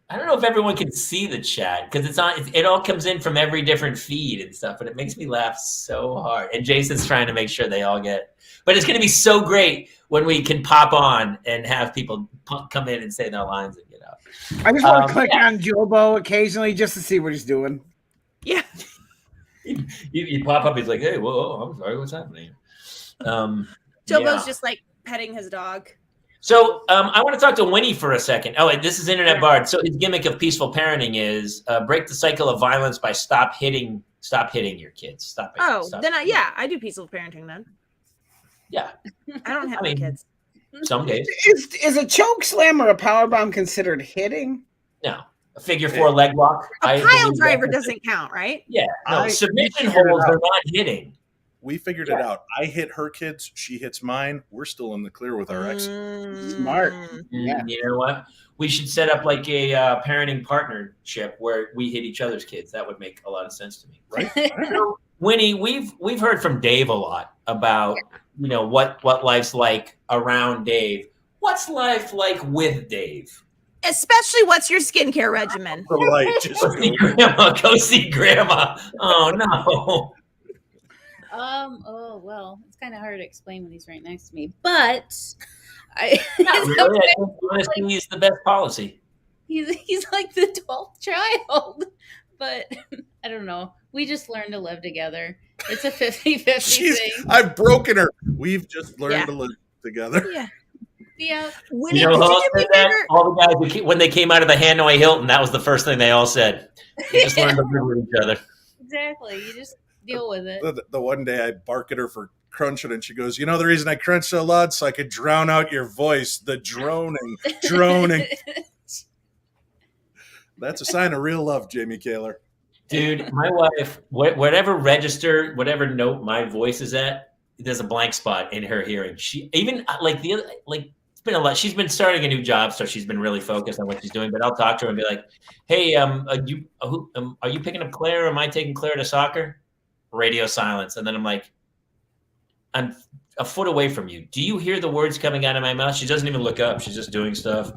I don't know if everyone can see the chat because it's on. It all comes in from every different feed and stuff, but it makes me laugh so hard. And Jason's trying to make sure they all get. But it's going to be so great when we can pop on and have people come in and say their lines and get out. I just want to click on Jobo occasionally just to see what he's doing. Yeah. You pop up. He's like, "Hey, whoa, I'm sorry, what's happening?" Jobo's just like petting his dog. So I want to talk to Winnie for a second. Oh, this is Internet Bard. So his gimmick of peaceful parenting is break the cycle of violence by stop hitting your kids. Stop. I do peaceful parenting then. Yeah. I don't have any kids. Some days. Is a choke slam or a power bomb considered hitting? No. A figure 4 leg lock. A pile driver doesn't count, right? Yeah. No, submission holds are not hitting. We figured it out. I hit her kids. She hits mine. We're still in the clear with our ex. Smart. Yeah. You know what? We should set up like a parenting partnership where we hit each other's kids. That would make a lot of sense to me. Right? So, Winnie, we've heard from Dave a lot about what life's like around Dave. What's life like with Dave? Especially, what's your skincare regimen? The light just Go see grandma. Go see grandma. Oh no. Oh well, it's kind of hard to explain when he's right next to me, but Not really. I think honesty is the best policy. he's like the 12th child, but I don't know. We just learned to live together. It's a 50-50 thing. I've broken her. We've just learned to live together. Yeah. Yeah. You know who else said that? All the guys when they came out of the Hanoi Hilton, that was the first thing they all said. They just learned to live with each other. Exactly. You just deal with it. The one day I bark at her for crunching, and she goes, "You know the reason I crunch so loud so I could drown out your voice, the droning." That's a sign of real love, Jamie Kaler. Dude, my wife, whatever register, whatever note my voice is at, there's a blank spot in her hearing. She even it's been a lot. She's been starting a new job, so she's been really focused on what she's doing. But I'll talk to her and be like, "Hey, are you picking up Claire? Or am I taking Claire to soccer?" Radio silence, and then I'm like, "I'm a foot away from you. Do you hear the words coming out of my mouth?" She doesn't even look up. She's just doing stuff,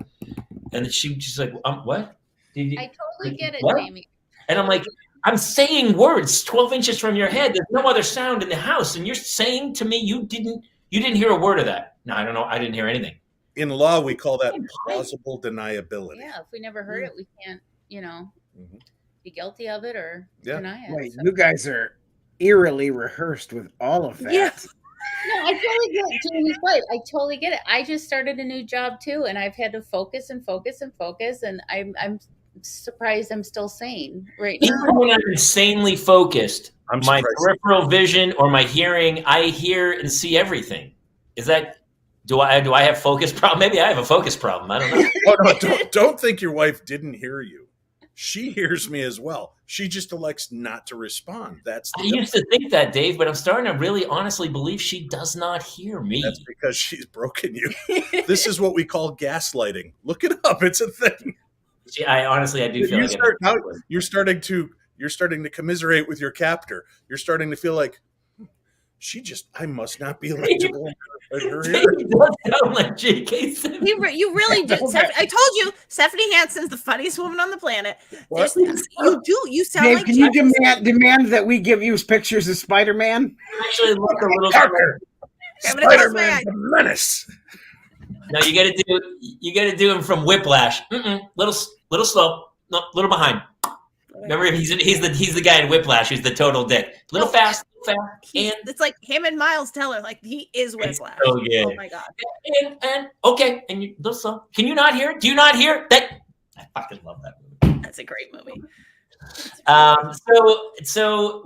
and she's like, "What?" I totally get it, what? Jamie. And I'm like, I'm saying words 12 inches from your head. There's no other sound in the house. And you're saying to me you didn't hear a word of that. No, I don't know. I didn't hear anything. In law, we call that plausible deniability. Yeah, if we never heard it, we can't, be guilty of it or deny it. Wait, you guys are eerily rehearsed with all of that. Yeah. No, I totally get it. Jamie's right. I totally get it. I just started a new job too, and I've had to focus, and I'm surprised I'm still sane right now. Even when I'm insanely focused, my peripheral vision or my hearing, I hear and see everything. Is that do I have focus problem? Maybe I have a focus problem. I don't know. Oh, no, don't think your wife didn't hear you. She hears me as well. She just elects not to respond. I used to think that, Dave, but I'm starting to really honestly believe she does not hear me. That's because she's broken you. This is what we call gaslighting. Look it up. It's a thing. I do feel you're starting to commiserate with your captor. You're starting to feel like I must not be legible. He does sound like J.K. Simmons. You really do. I told you, Stephanie Hanson's the funniest woman on the planet. What? You do. You sound Dave, like. Can you demand that we give you pictures of Spider-Man? Actually, look a little Spider-Man, the menace. No, you got to do him from Whiplash. Little slow, no, little behind. Remember, he's the guy in Whiplash who's the total dick. Little fast, and it's like him and Miles Teller. Like he is Whiplash. Oh yeah. Oh my god. And okay, and you little slow. Can you not hear? Do you not hear that? I fucking love that movie. That's a great movie. So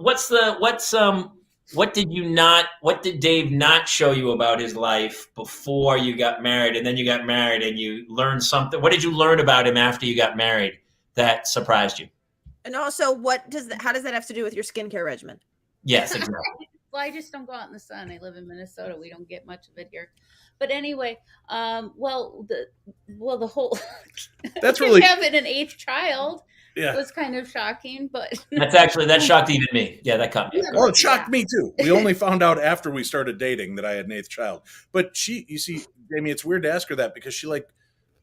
what did Dave not show you about his life before you got married, and then you got married and you learned something? What did you learn about him after you got married that surprised you? And also, how does that have to do with your skincare regimen? Yes, exactly. Well, I just don't go out in the sun. I live in Minnesota. We don't get much of it here. But anyway, the whole That's really having an eighth child yeah. was kind of shocking. But that shocked even me. Yeah, that caught me. Well, it shocked me too. We only found out after we started dating that I had an eighth child. But you see, Jamie, it's weird to ask her that because she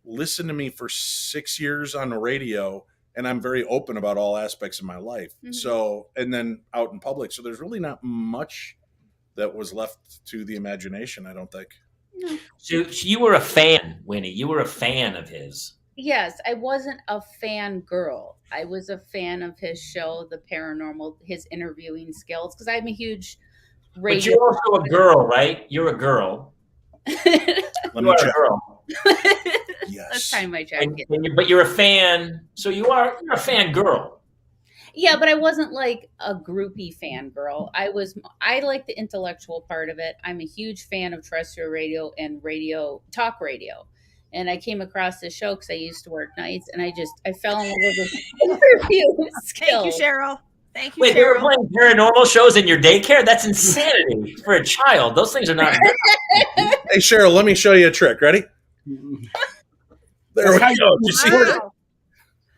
listened to me for 6 years on the radio. And I'm very open about all aspects of my life. Mm-hmm. So, and then out in public. So there's really not much that was left to the imagination, I don't think. No. So you were a fan, Winnie. You were a fan of his. Yes, I wasn't a fan girl. I was a fan of his show, The Paranormal, his interviewing skills, because I'm a huge radio. But you're also a girl, right? You're a girl. Let me check. A girl. Yes. Let's time my jacket. But you're a fan, so you're a fan girl. Yeah, but I wasn't like a groupie fan girl. I like the intellectual part of it. I'm a huge fan of terrestrial radio and talk radio. And I came across this show because I used to work nights, and I fell in love with this interview skill. Thank you, Cheryl. Thank you, Wait, Cheryl. they were playing paranormal shows in your daycare? That's insanity for a child. Those things are not. Hey, Cheryl, let me show you a trick. Ready? There we go. Did you see it?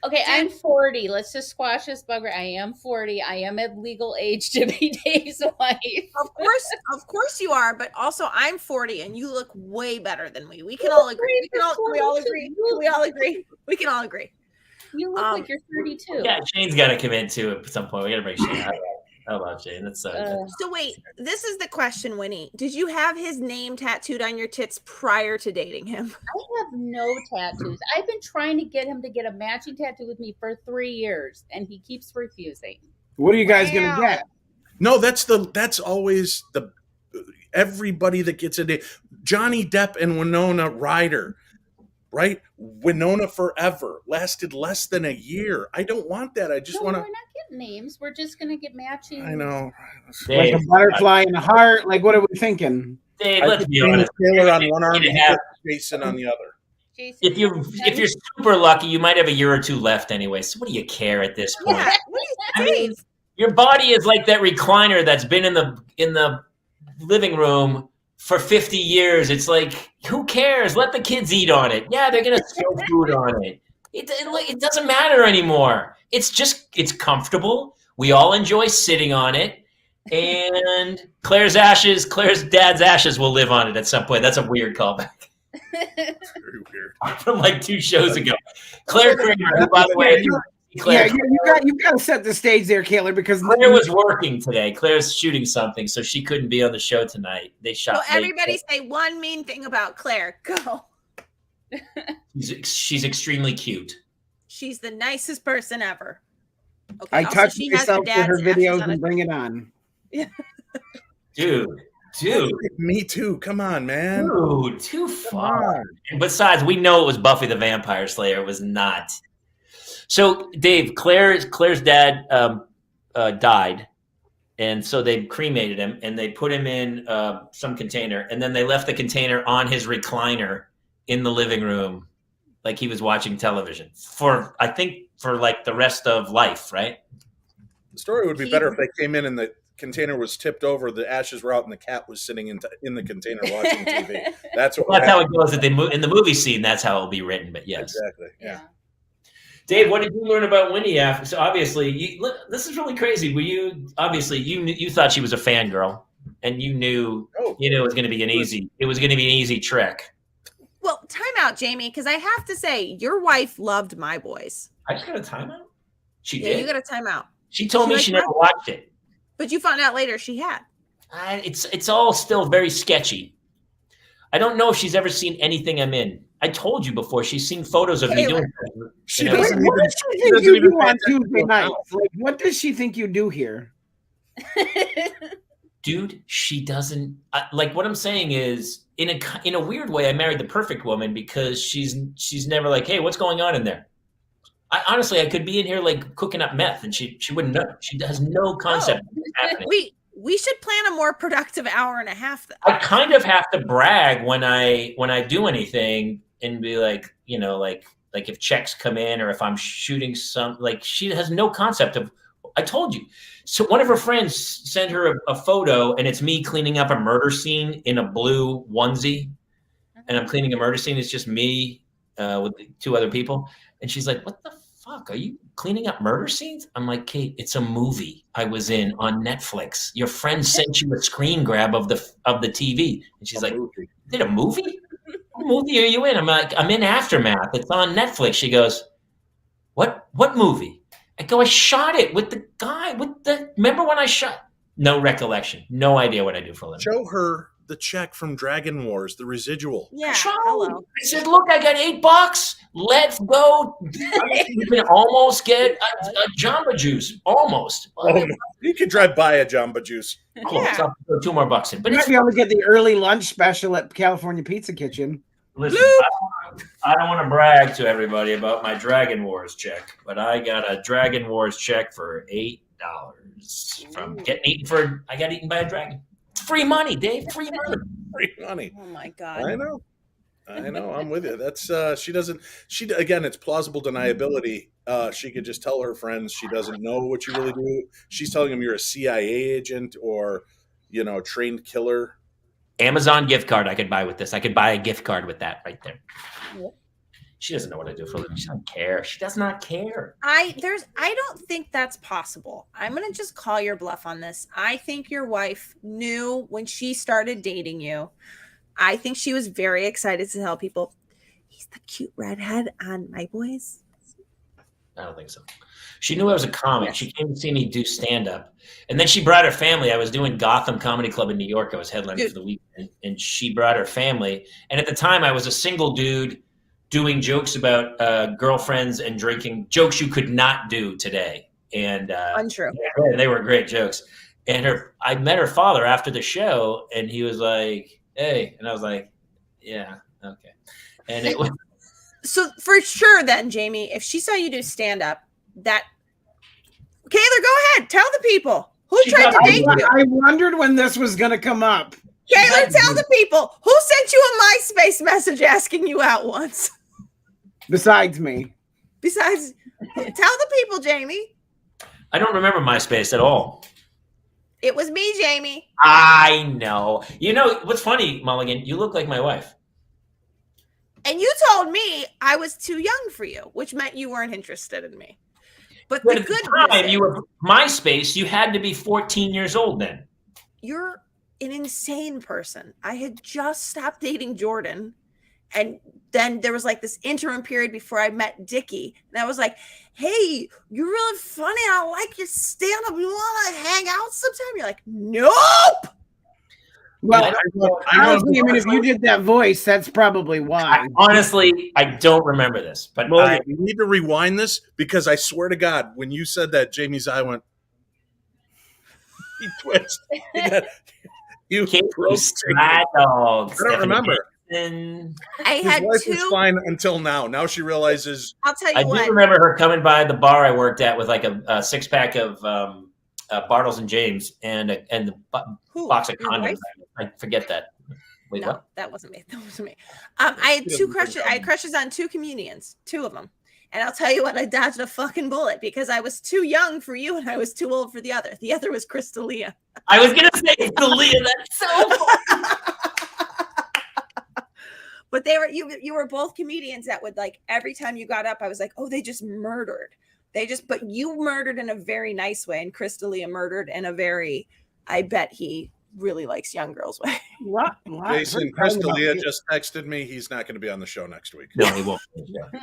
Okay, I'm 40. Let's just squash this bugger. I am 40. I am at legal age to be Dave's wife. Of course you are, but also I'm 40 and you look way better than me. We can all agree. We all agree. We can all agree. You look like you're 32. Yeah, Shane's got to come in too at some point. We got to bring Shane out. I love Shane. That's so wait, this is the question, Winnie. Did you have his name tattooed on your tits prior to dating him? I have no tattoos. I've been trying to get him to get a matching tattoo with me for 3 years, and he keeps refusing. What are you guys gonna get? No, that's always everybody that gets a date. Johnny Depp and Winona Ryder. Right? Winona Forever lasted less than a year. I don't want that. I just want to. We're not getting names. We're just going to get matching. I know. Like a butterfly in the heart. Like, what are we thinking? Dave, let's be honest. Taylor on one arm and Jason on the other. Jason, if you're super lucky, you might have a year or two left anyway. So what do you care at this point? Yeah, I mean, your body is like that recliner that's been in the living room for 50 years. It's like, who cares? Let the kids eat on it. Yeah, they're gonna throw food on it. It doesn't matter anymore. It's comfortable. We all enjoy sitting on it. And Claire's dad's ashes will live on it at some point. That's a weird callback. Very weird. From like 2 shows ago. Claire Kramer, who, by the way, Claire, you've got to set the stage there, Kayla, because Claire was working today. Claire's shooting something, so she couldn't be on the show tonight. They shot. So everybody say one mean thing about Claire. Go. She's extremely cute. She's the nicest person ever. Okay, I touch myself with her videos and bring it on. Yeah. Dude. Me too. Come on, man. Dude, too far. And besides, we know it was Buffy the Vampire Slayer. It was not. So, Dave, Claire's dad died, and so they cremated him, and they put him in some container, and then they left the container on his recliner in the living room, like he was watching television for like the rest of life, right? The story would be better if they came in and the container was tipped over, the ashes were out, and the cat was sitting in the container watching TV. That's how it goes. In the movie scene, that's how it'll be written. But yes, exactly. Yeah. Dave, what did you learn about Winnie after? So obviously, this is really crazy. You thought she was a fangirl, and you knew it was going to be an easy trick. Well, time out, Jamie, because I have to say, your wife loved My Boys. I just got a timeout. She Yeah, did. you got a timeout. She told me she never watched it. But you found out later she had. It's all still very sketchy. I don't know if she's ever seen anything I'm in. I told you before, she's seen photos of me doing that. She doesn't what does she think you do on Tuesday nights? Like, what does she think you do here? Dude, she doesn't like. What I'm saying is, in a weird way, I married the perfect woman because she's never like, hey, what's going on in there? Honestly, I could be in here like cooking up meth, and she wouldn't know. She has no concept of what's happening. We should plan a more productive hour and a half. I kind of have to brag when I do anything and be like, like if checks come in or if I'm shooting some, like she has no concept of, I told you. So one of her friends sent her a photo and it's me cleaning up a murder scene in a blue onesie. And I'm cleaning a murder scene. It's just me with two other people. And she's like, what the fuck? Are you cleaning up murder scenes? I'm like, Kate, it's a movie I was in on Netflix. Your friend sent you a screen grab of the TV. And she's like, did a movie? What movie are you in? I'm like, I'm in Aftermath. It's on Netflix. She goes, what movie? I go, I shot it with the guy remember when I shot? No recollection. No idea what I do for a living. Show her the check from Dragon Wars, the residual. Yeah. Hello. I said, look, I got $8. Let's go. You can almost get a Jamba Juice. Almost. Oh, no. You could drive by a Jamba Juice. Close. I'll throw $2 more in. But you might be able to get the early lunch special at California Pizza Kitchen. Listen, I don't want to brag to everybody about my Dragon Wars check, but I got a Dragon Wars check for $8 from getting eaten for. I got eaten by a dragon. It's free money, Dave. Free money. Free money. Oh my God. I know. I'm with you. That's again, it's plausible deniability. She could just tell her friends she doesn't know what you really do. She's telling them you're a CIA agent or, trained killer. Amazon gift card I could buy with this. I could buy a gift card with that right there. Yep. She doesn't know what I do for a living. She doesn't care. She does not care. I don't think that's possible. I'm gonna just call your bluff on this. I think your wife knew when she started dating you. I think she was very excited to tell people, he's the cute redhead on My Boys. I don't think so. She knew I was a comic. She came to see me do stand-up. And then she brought her family. I was doing Gotham Comedy Club in New York. I was headlining for the weekend. And she brought her family. And at the time, I was a single dude doing jokes about girlfriends and drinking, jokes you could not do today. And untrue. Yeah, they were great jokes. And I met her father after the show, and he was like, hey. And I was like, yeah, okay. And it was... So for sure then, Jamie, if she saw you do stand-up, Kayla, go ahead. Tell the people. Who tried to date you? I wondered when this was going to come up. Kayla, tell the people. Who sent you a MySpace message asking you out once? Besides me. Tell the people, Jamie. I don't remember MySpace at all. It was me, Jamie. I know. You know, what's funny, Mulligan? You look like my wife. And you told me I was too young for you, which meant you weren't interested in me. But the good time you were MySpace, you had to be 14 years old then. You're an insane person. I had just stopped dating Jordan. And then there was like this interim period before I met Dickie. And I was like, hey, you're really funny. I like your stand-up. You want to hang out sometime? You're like, nope. Well, honestly, I mean, if you did that voice, that's probably why. Honestly, I don't remember this. But you need to rewind this because I swear to God, when you said that, Jamie's eye went. He twitched. You mad dogs. I don't remember. I had His wife was fine until now. Now she realizes. I'll tell you what. I do remember her coming by the bar I worked at with like a 6-pack of Bartles and James and the box of condoms. I forget that. Wait, no, what? That wasn't me. I had two crushes. I had crushes on 2 comedians, 2 of them. And I'll tell you what, I dodged a fucking bullet because I was too young for you and I was too old for the other. The other was Crystalia. I was going to say Crystalia. That's so funny. But they were you were both comedians that would like every time you got up, I was like, oh, they just murdered. But you murdered in a very nice way, and Crystalia murdered in a very, I bet he really likes young girls way. What? Jason, Crystalia just texted me. He's not going to be on the show next week. No, he won't.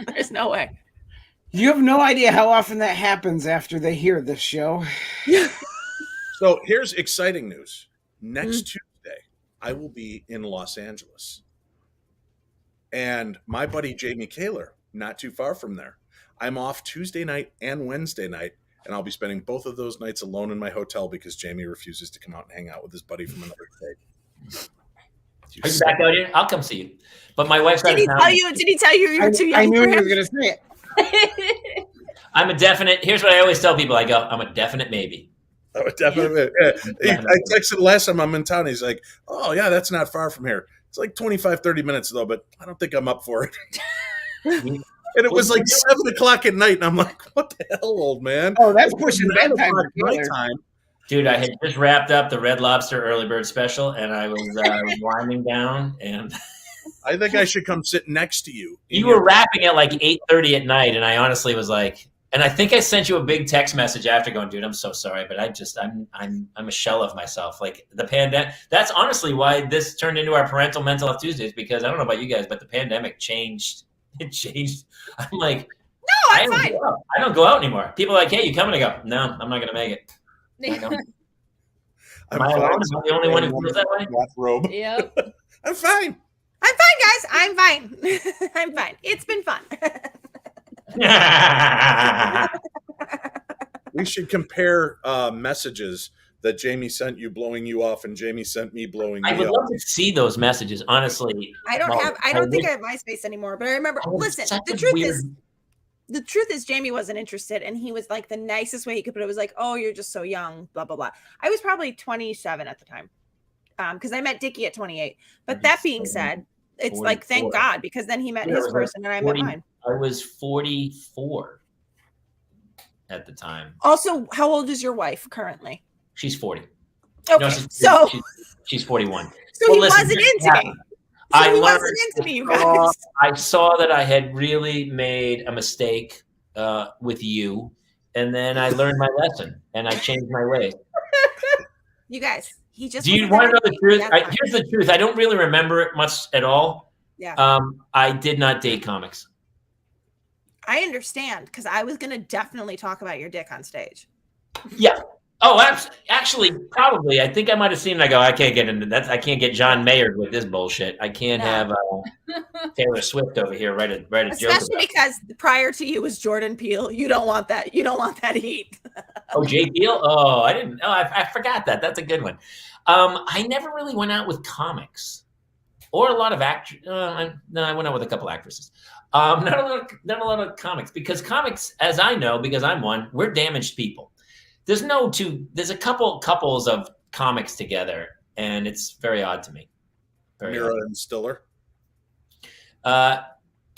There's no way. You have no idea how often that happens after they hear this show. So here's exciting news. Next Tuesday, I will be in Los Angeles. And my buddy Jamie Kaler, not too far from there. I'm off Tuesday night and Wednesday night, and I'll be spending both of those nights alone in my hotel because Jamie refuses to come out and hang out with his buddy from another state. Are you back out here? I'll come see you. But my wife's out of town. Did he tell you you were too young? I knew you were going to say it. I'm a definite. Here's what I always tell people. I go, I'm a definite maybe. Oh, definitely. Yeah. I texted last time I'm in town. He's like, oh, yeah, that's not far from here. It's like 25, 30 minutes, though, but I don't think I'm up for it. And it was like 7:00 at night, and I'm like, "What the hell, old man?" Oh, that's pushing 9 bedtime o'clock for my Taylor. time. Dude, I had just wrapped up the Red Lobster early bird special, and I was winding down, and I think I should come sit next to you. you were wrapping at like 8:30 at night, and I honestly was like, and I think I sent you a big text message after going, dude, I'm so sorry, but I'm a shell of myself. Like the pandemic. That's honestly why this turned into our Parental Mental Health Tuesdays, because I don't know about you guys, but the pandemic changed. It changed. I'm like, No, I'm fine. I don't go out anymore. People are like, hey, you coming? I go, no, I'm not going to make it. Am I alone? Am I the only one who feels that way? Bathrobe. Yep. I'm fine. I'm fine, guys. I'm fine. I'm fine. It's been fun. We should compare messages that Jamie sent you blowing you off and Jamie sent me blowing me I would off. love to see those messages, honestly. I don't think I have MySpace anymore, but I remember, listen, the truth is Jamie wasn't interested, and he was like the nicest way he could put it. It was like, oh, you're just so young, blah, blah, blah. I was probably 27 at the time. Because I met Dickie at 28. But that being said, it's 44. Like, thank God, because then he met his person and I met mine. I was 44 at the time. Also, how old is your wife currently? She's 40. Okay, no, she's 41. So well, he wasn't into me. He wasn't into me, you guys. I saw that I had really made a mistake with you, and then I learned my lesson, and I changed my ways. You guys, he just. Do you want to know the truth? Here's the truth. I don't really remember it much at all. Yeah. I did not date comics. I understand, because I was going to definitely talk about your dick on stage. Yeah. Oh, actually, probably. I think I might have seen it. I go, I can't get into that. I can't get John Mayer with this bullshit. I can't have Taylor Swift over here write a joke. Especially because prior to you was Jordan Peele. You don't want that. You don't want that heat. Oh, Jay Peele? Oh, I didn't. Oh, I forgot that. That's a good one. I never really went out with comics or a lot of actors. No, I went out with a couple actresses. Not a lot of comics, because comics, as I know, because I'm one, we're damaged people. There's a couple couples of comics together, and it's very odd to me. Mira and Stiller?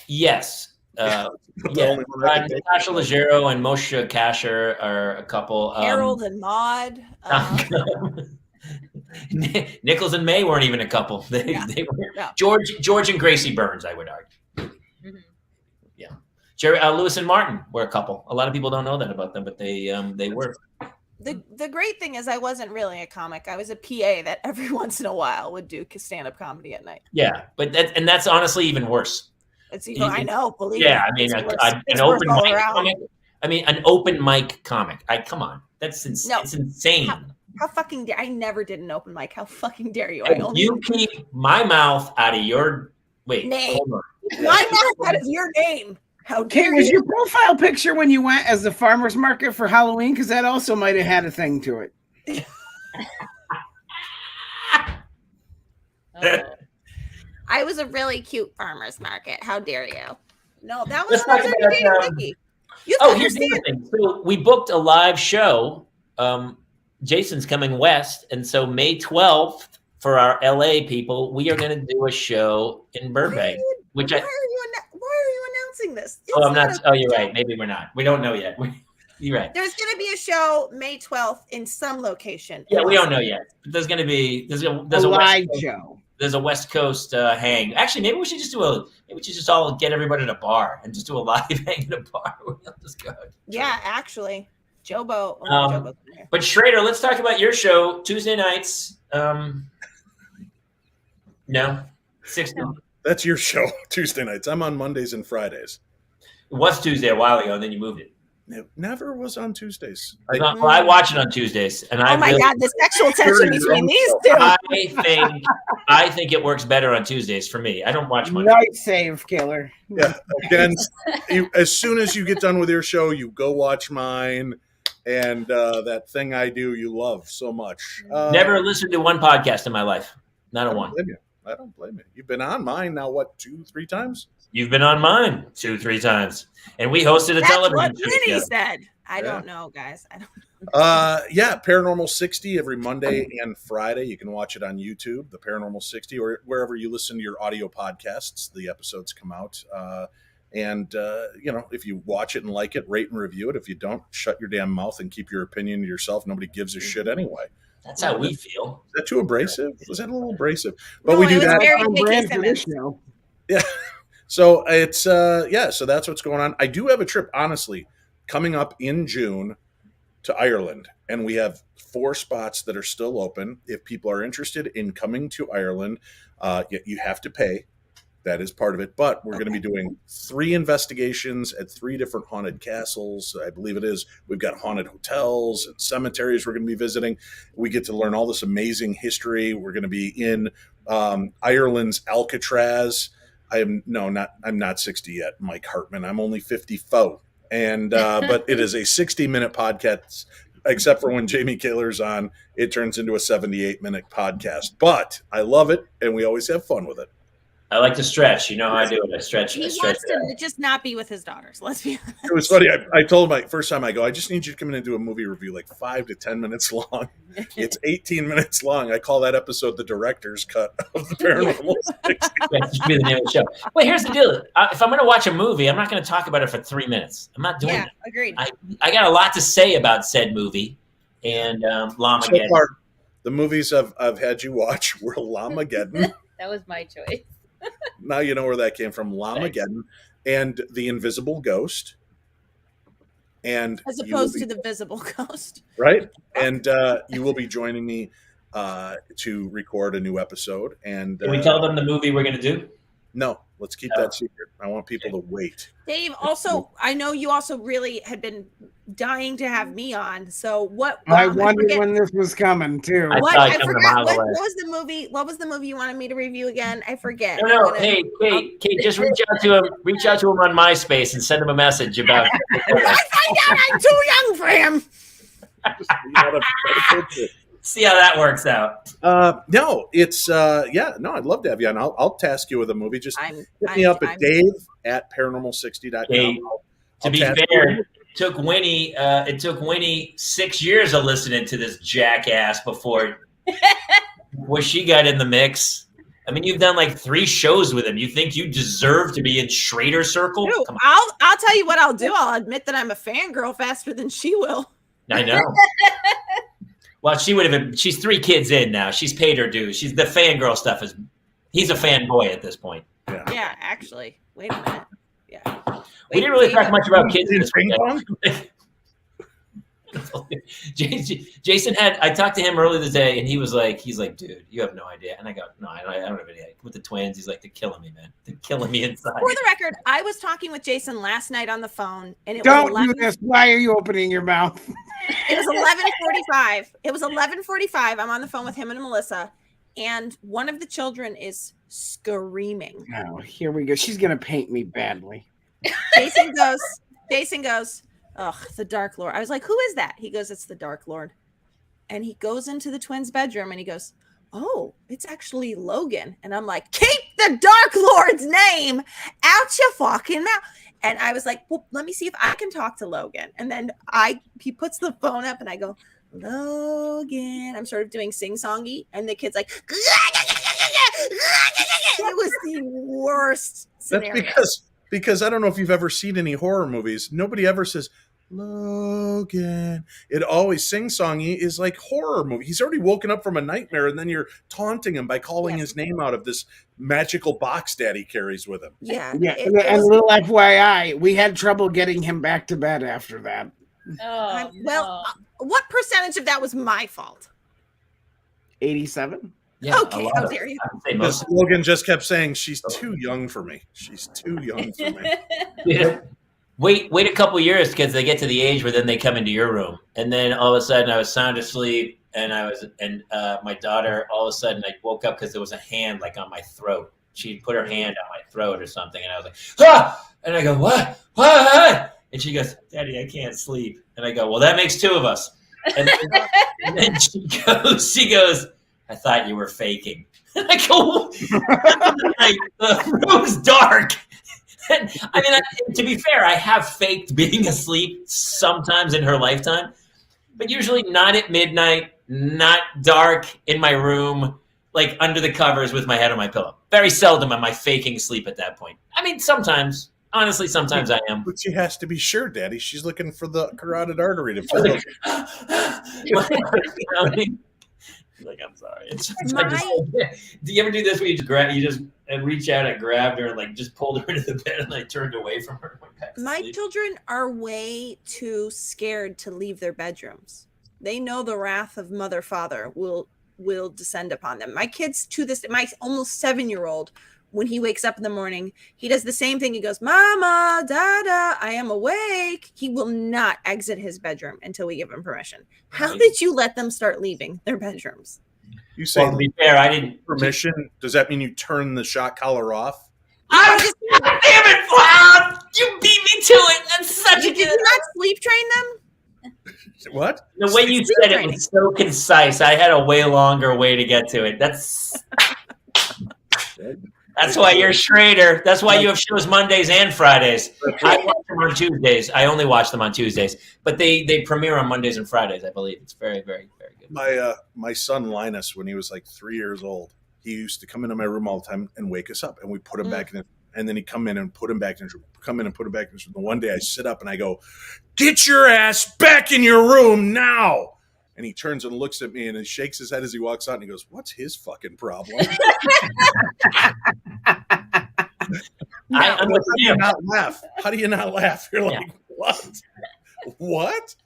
Yes. Yeah. Natasha Leggero and Moshe Kasher are a couple. Harold and Maude. Nichols and May weren't even a couple. They were George and Gracie Burns, I would argue. Mm-hmm. Yeah. Lewis and Martin were a couple. A lot of people don't know that about them, but they were. The great thing is I wasn't really a comic. I was a PA that every once in a while would do stand-up comedy at night. Yeah, but that's honestly even worse. It's even, I know, believe me. Yeah, I mean, an open mic comic. I mean, an open mic comic. Come on, it's insane. How fucking dare I never did an open mic. How fucking dare you? You keep my mouth out of your name. My mouth out of your name. How dare was your profile picture when you went as the farmer's market for Halloween? Because that also might have had a thing to it. I was a really cute farmer's market. How dare you? No, that was when I was dating Vicky. Here's the other thing. So we booked a live show. Jason's coming west, and so May 12th for our LA people, we are going to do a show in Burbank. Why are you announcing this? I'm not. You're right. Maybe we're not. We don't know yet. You're right. There's going to be a show May 12th in some location. Yeah, we don't know yet. There's going to be there's a live show. There's a West Coast hang. Actually, maybe we should just all get everybody at a bar and just do a live hang at a bar. We'll just go. Yeah, actually, Jobo. But Schrader, let's talk about your show Tuesday nights. No, 6. That's your show, Tuesday nights. I'm on Mondays and Fridays. It was Tuesday a while ago, and then you moved it. It never was on Tuesdays. I watch it on Tuesdays, and God, the sexual tension between these two. I think it works better on Tuesdays for me. I don't watch Monday. Night save, killer. Yeah. Again, as soon as you get done with your show, you go watch mine, and that thing I do you love so much. Never listened to one podcast in my life. Not a one. I don't blame you. You've been on mine now, what, 2-3 times? You've been on mine 2-3 times. And we hosted a television show. That's what Vinny said. I don't know, guys. I don't know. Paranormal 60 every Monday and Friday. You can watch it on YouTube, the Paranormal 60, or wherever you listen to your audio podcasts. The episodes come out. And, if you watch it and like it, rate and review it. If you don't, shut your damn mouth and keep your opinion to yourself. Nobody gives a shit anyway. That's how we feel. Is that too abrasive? Was that a little abrasive? But No, we it do was that. very On J.K. brand for this Simmons. show. Yeah. So it's, so that's what's going on. I do have a trip, honestly, coming up in June to Ireland. And we have 4 spots that are still open. If people are interested in coming to Ireland, you have to pay. That is part of it. But we're going to be doing 3 investigations at 3 different haunted castles. I believe it is. We've got haunted hotels and cemeteries we're going to be visiting. We get to learn all this amazing history. We're going to be in Ireland's Alcatraz. I'm not 60 yet, Mike Hartman. I'm only 54. And but it is a 60-minute podcast. Except for when Jamie Kaler's on, it turns into a 78-minute podcast. But I love it, and we always have fun with it. I like to stretch. You know how I do it. I stretch. He I stretch wants to just not be with his daughters. Let's be honest. It was funny. I told him first time I go, I just need you to come in and do a movie review, like 5 to 10 minutes long. It's 18 minutes long. I call that episode the director's cut of the Paranormal. That should be the name of the show. Well, here's the deal. If I'm going to watch a movie, I'm not going to talk about it for 3 minutes. I'm not doing Yeah, that. agreed. I got a lot to say about said movie. And Llama So Geddon. far, the movies I've had you watch were Llamageddon. That was my choice. Now you know where that came from. Llamageddon and The Invisible Ghost. And As you will opposed be- to the visible ghost. right? And you will be joining me to record a new episode. And Can we tell them the movie we're going to do? no, let's keep that secret. I want people to wait. Dave, also, I know you also really had been dying to have me on. So what? I wondered when this was coming too. I What? saw it I coming a forgot. mile What away. was the movie? What was the movie you wanted me to review again? I forget. No, I'm gonna- hey, Kate, just reach out to him. Reach out to him on MySpace and send him a message about. I find out I'm too young for him. You gotta- See how that works out. no, it's no, I'd love to have you on. I'll task you with a movie. Just hit me up at Dave at paranormal60.com. Hey, to be task fair, you. it took Winnie 6 years of listening to this jackass before she got in the mix. I mean, you've done like 3 shows with him. You think you deserve to be in Schrader Circle? Dude, Come on. I'll tell you what I'll do. I'll admit that I'm a fangirl faster than she will. I know. Well, she would have been. She's 3 kids in now. She's paid her dues. She's the fangirl stuff is. He's a fanboy at this point. Yeah, actually. Wait a minute. Yeah. We didn't really talk much about kids this Ping weekend. Jason had. I talked to him earlier today, and he's like, dude, you have no idea. And I go, no, I don't have any idea. With the twins, he's like, they're killing me, man. They're killing me inside. For the record, I was talking with Jason last night on the phone, and it Don't was do this. Why are you opening your mouth? It was 11:45. It was 11:45. I'm on the phone with him and Melissa, and one of the children is screaming. Oh, here we go. She's gonna paint me badly. Jason goes, ugh, the Dark Lord. I was like, who is that? He goes, it's the Dark Lord. And he goes into the twins' bedroom and he goes, oh, it's actually Logan. And I'm like, keep the Dark Lord's name out your fucking mouth. And I was like, well, let me see if I can talk to Logan. And then he puts the phone up and I go, Logan. I'm sort of doing sing-songy. And the kid's like, it was the worst scenario. That's because I don't know if you've ever seen any horror movies. Nobody ever says Logan. It always sing-songy is like horror movie. He's already woken up from a nightmare, and then you're taunting him by calling his name out of this magical box that he carries with him. Yeah. Yeah, and a little FYI, we had trouble getting him back to bed after that. Oh, Well, what percentage of that was my fault? 87. Yeah, Okay, a lot how of- dare you? I would say Because most. Logan just kept saying, she's too young for me. She's too young for me. Yeah. Wait a couple years because they get to the age where then they come into your room, and then all of a sudden I was sound asleep, and my daughter all of a sudden I woke up because there was a hand like on my throat. She put her hand on my throat or something, and I was like, ah! And I go, what? And she goes, Daddy, I can't sleep. And I go, well, that makes 2 of us. And then she goes, I thought you were faking. And I go, the room's dark. And, I mean, to be fair, I have faked being asleep sometimes in her lifetime, but usually not at midnight, not dark in my room, like under the covers with my head on my pillow. Very seldom am I faking sleep at that point. I mean, sometimes, Honestly, sometimes I am. But she has to be sure, Daddy. She's looking for the carotid artery to I was fill. like, you know what I mean? Like, I'm sorry. It's just, do you ever do this where you just and reach out and grabbed her and like just pulled her into the bed and like turned away from her? My children are way too scared to leave their bedrooms. They know the wrath of mother, father will descend upon them. My kids my almost 7-year-old, when he wakes up in the morning, he does the same thing. He goes, Mama, Dada, I am awake. He will not exit his bedroom until we give him permission. How did you let them start leaving their bedrooms? You say, to be fair, I didn't permission. Does that mean you turn the shot collar off? Damn it, Bob! You beat me to it. That's such a Did you not sleep train them? What? The way you said it was so concise. I had a way longer way to get to it. That's why you're Schrader. That's why you have shows Mondays and Fridays. I watch them on Tuesdays. I only watch them on Tuesdays, but they premiere on Mondays and Fridays. I believe it's very, very, very good. My son Linus, when he was like 3 years old, he used to come into my room all the time and wake us up, and we put him back in, and then he'd come in and put him back in his room. Come in and put him back in his room. And one day I sit up and I go, "Get your ass back in your room now!" And he turns and looks at me and he shakes his head as he walks out and he goes, "What's his fucking problem?" How do you not laugh? How do you not laugh? You're like, what? What?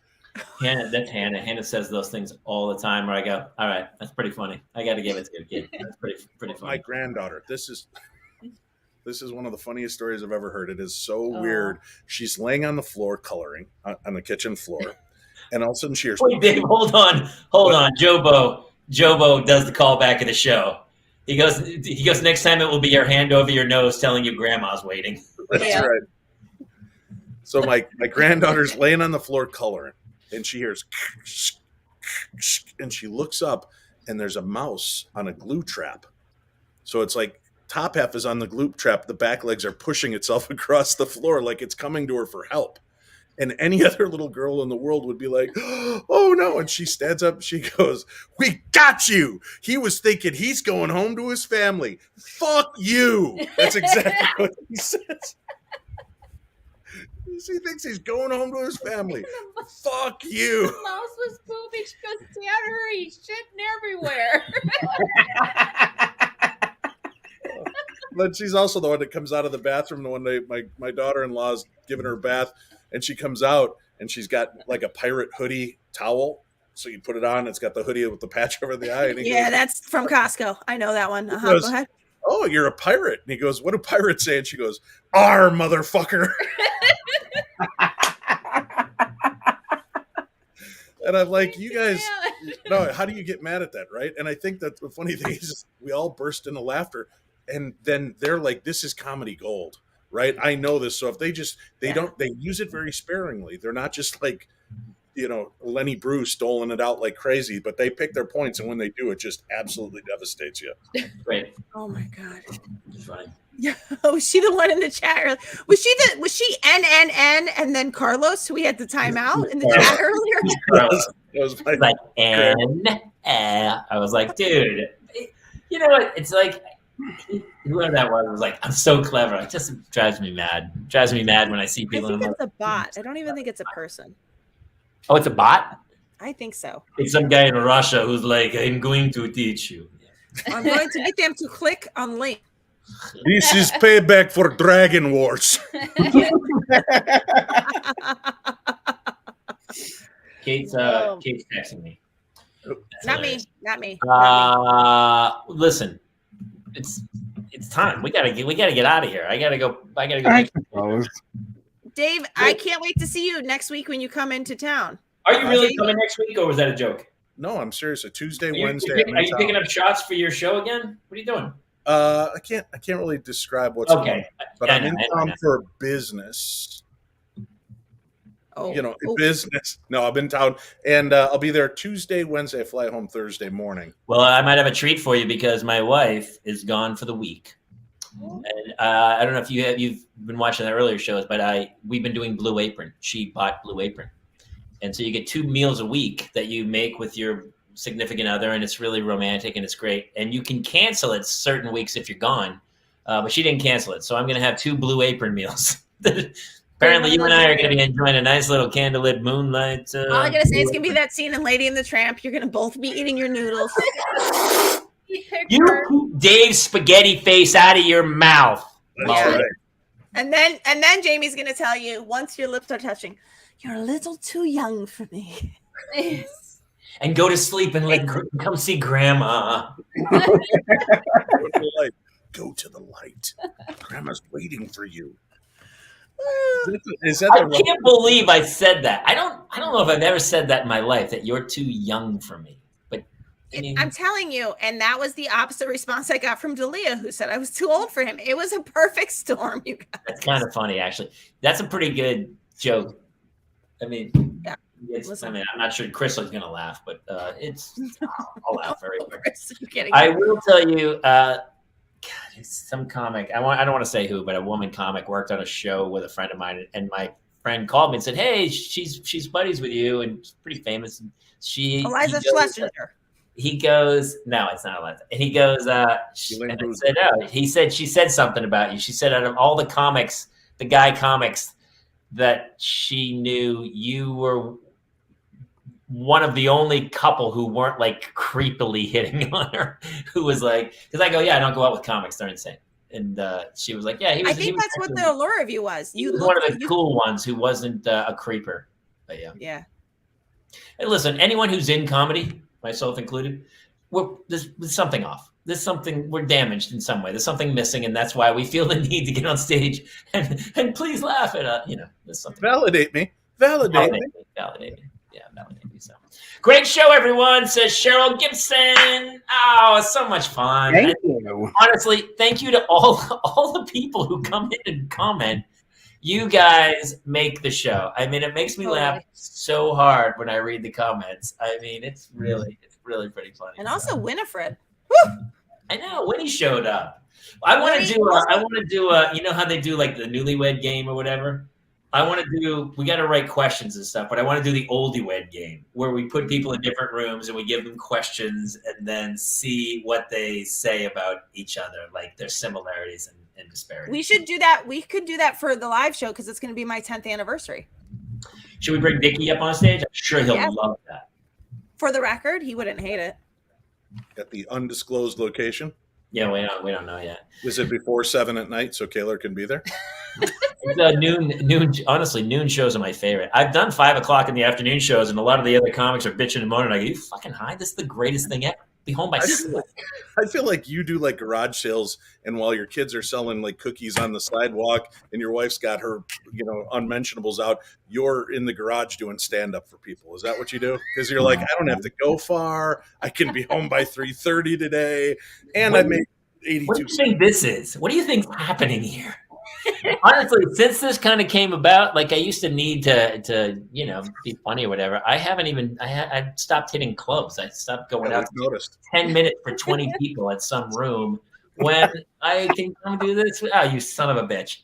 That's Hannah. Hannah says those things all the time where I go, all right, that's pretty funny. I got to give it to the kid. That's pretty funny. My granddaughter, this is one of the funniest stories I've ever heard. It is so weird. She's laying on the floor coloring on the kitchen floor. And all of a sudden she hears, wait, Dave, hold on. Jobo does the callback of the show. He goes, next time it will be your hand over your nose telling you grandma's waiting. That's right. So my granddaughter's laying on the floor coloring, and she hears, and she looks up, and there's a mouse on a glue trap. So it's like top half is on the glue trap. The back legs are pushing itself across the floor like it's coming to her for help. And any other little girl in the world would be like, "Oh no." And she stands up, she goes, "We got you. He was thinking he's going home to his family. Fuck you." That's exactly what he says. He thinks he's going home to his family. Fuck you. The mouse was pooping. She goes, "Dad, hurry. He's shitting everywhere." But she's also the one that comes out of the bathroom. The one day my daughter-in-law's giving her a bath, and she comes out and she's got like a pirate hoodie towel. So you put it on, it's got the hoodie with the patch over the eye. And yeah, goes, that's from Costco. I know that one. Go ahead. "Oh, you're a pirate." And he goes, "What do pirates say?" And she goes, "Arr, motherfucker." And I'm like, you guys, no, how do you get mad at that, right? And I think that the funny thing is we all burst into laughter. And then they're like, this is comedy gold, right? I know this. So if they use it very sparingly. They're not just like, Lenny Bruce doling it out like crazy, but they pick their points. And when they do, it just absolutely devastates you. Great. Oh my God. It's funny. Yeah. Was she the one in the chat? Was she NNN and then Carlos, who we had the timeout in the chat earlier? It was like N. I was like, dude, you know what? It's like, whoever that was like, "I'm so clever." It just drives me mad. It drives me mad when I see people. I think it's a bot. I don't even think it's a person. Oh, it's a bot? I think so. It's some guy in Russia who's like, "I'm going to teach you. I'm going to get them to click on link." This is payback for Dragon Wars. Kate's texting me. Not me. Listen. It's time. We gotta get out of here. I gotta go. I suppose. Dave, I can't wait to see you next week when you come into town. Are you really coming next week, or was that a joke? No, I'm serious. A Tuesday, Wednesday. Are you picking up shots for your show again? What are you doing? I can't really describe what's going on, but I'm in town for business. Business. No, I'm in town, and I'll be there Tuesday, Wednesday. I fly home Thursday morning. Well, I might have a treat for you because my wife is gone for the week, and I don't know if you've been watching the earlier shows, but we've been doing Blue Apron. She bought Blue Apron, and so you get 2 meals a week that you make with your significant other, and it's really romantic and it's great. And you can cancel it certain weeks if you're gone, but she didn't cancel it, so I'm going to have 2 Blue Apron meals. Apparently, you and I are going to be enjoying a nice little candlelit moonlight. All I gotta say, it's gonna be that scene in Lady and the Tramp. You're gonna both be eating your noodles. You keep Dave's spaghetti face out of your mouth. Yeah. Right. And then Jamie's gonna tell you once your lips are touching, you're a little too young for me. And go to sleep and come see Grandma. Go to the light. Grandma's waiting for you. I can't believe I said that. I don't know if I've ever said that in my life, that you're too young for me. But I mean, I'm telling you, and that was the opposite response I got from Dalia, who said I was too old for him. It was a perfect storm, you guys. that's kind of funny, actually. That's a pretty good joke. I mean, Yeah. I'm not sure Chris is going to laugh, but I'll laugh very quick. Kidding. I will tell you, God, it's some comic. I don't want to say who, but a woman comic worked on a show with a friend of mine, and my friend called me and said, "Hey, she's buddies with you, and she's pretty famous." And Eliza Schlesinger. He goes, "No, it's not Eliza." And he goes, and I said, "Oh," he said, "She said something about you." She said, "Out of all the comics, the guy comics that she knew, you were one of the only couple who weren't like creepily hitting on her, who was like," because I go, "Yeah, I don't go out with comics, they're insane." And she was like, "Yeah, he was." I think that's what the allure of you was. He was one of the cool ones who wasn't a creeper. But yeah. Yeah. And listen, anyone who's in comedy, myself included, there's something off. There's something, we're damaged in some way. There's something missing, and that's why we feel the need to get on stage and please laugh at there's something. Validate me. Validate me. Validate me. Yeah, validate me. So great show, everyone, says Cheryl Gibson. Oh, it's so much fun. Thank you. Honestly, thank you to all the people who come in and comment. You guys make the show. I mean, it makes me laugh so hard when I read the comments. I mean, it's really pretty funny. And also Winifred. I know Winnie showed up. I want to do you know how they do like the newlywed game or whatever? We got to write questions and stuff, but I want to do the oldie-wed game where we put people in different rooms and we give them questions and then see what they say about each other, like their similarities and disparities. We should do that. We could do that for the live show because it's going to be my 10th anniversary. Should we bring Dickie up on stage? I'm sure he'll love that. For the record, he wouldn't hate it. At the undisclosed location. Yeah, we don't know yet. Is it before 7 at night so Kaylor can be there? Noon. Honestly, noon shows are my favorite. I've done 5 o'clock in the afternoon shows, and a lot of the other comics are bitching and moaning. Like, "Are you fucking high? This is the greatest thing ever. Be home by 6." I feel like you do like garage sales, and while your kids are selling like cookies on the sidewalk, and your wife's got her, unmentionables out, you're in the garage doing stand up for people. Is that what you do? Because you're like, I don't have to go far. I can be home by 3:30 today, and I made 82. What do you think this is? What do you think's happening here? Honestly, since this kind of came about, like I used to need to be funny or whatever. I stopped hitting clubs. I stopped going out 10 minutes for 20 people at some room when I can come do this. Oh, you son of a bitch.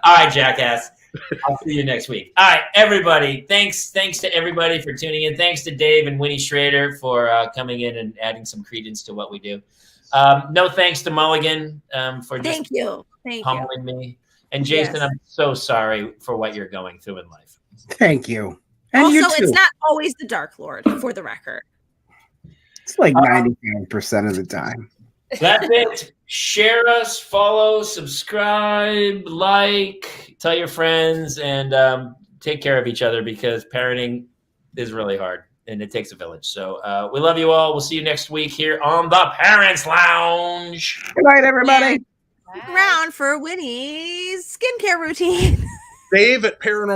All right, jackass. I'll see you next week. All right, everybody. Thanks to everybody for tuning in. Thanks to Dave and Winnie Schrader for coming in and adding some credence to what we do. No thanks to Mulligan for just humbling me. And Jason, I'm so sorry for what you're going through in life. Thank you. And also, you too. it's not always the Dark Lord, for the record. It's like 99% of the time. That's it. Share us, follow, subscribe, like, tell your friends, and take care of each other because parenting is really hard. And it takes a village. So we love you all. We'll see you next week here on the Parents Lounge. Good night, everybody. Round for Winnie's skincare routine. Dave at Paranormal.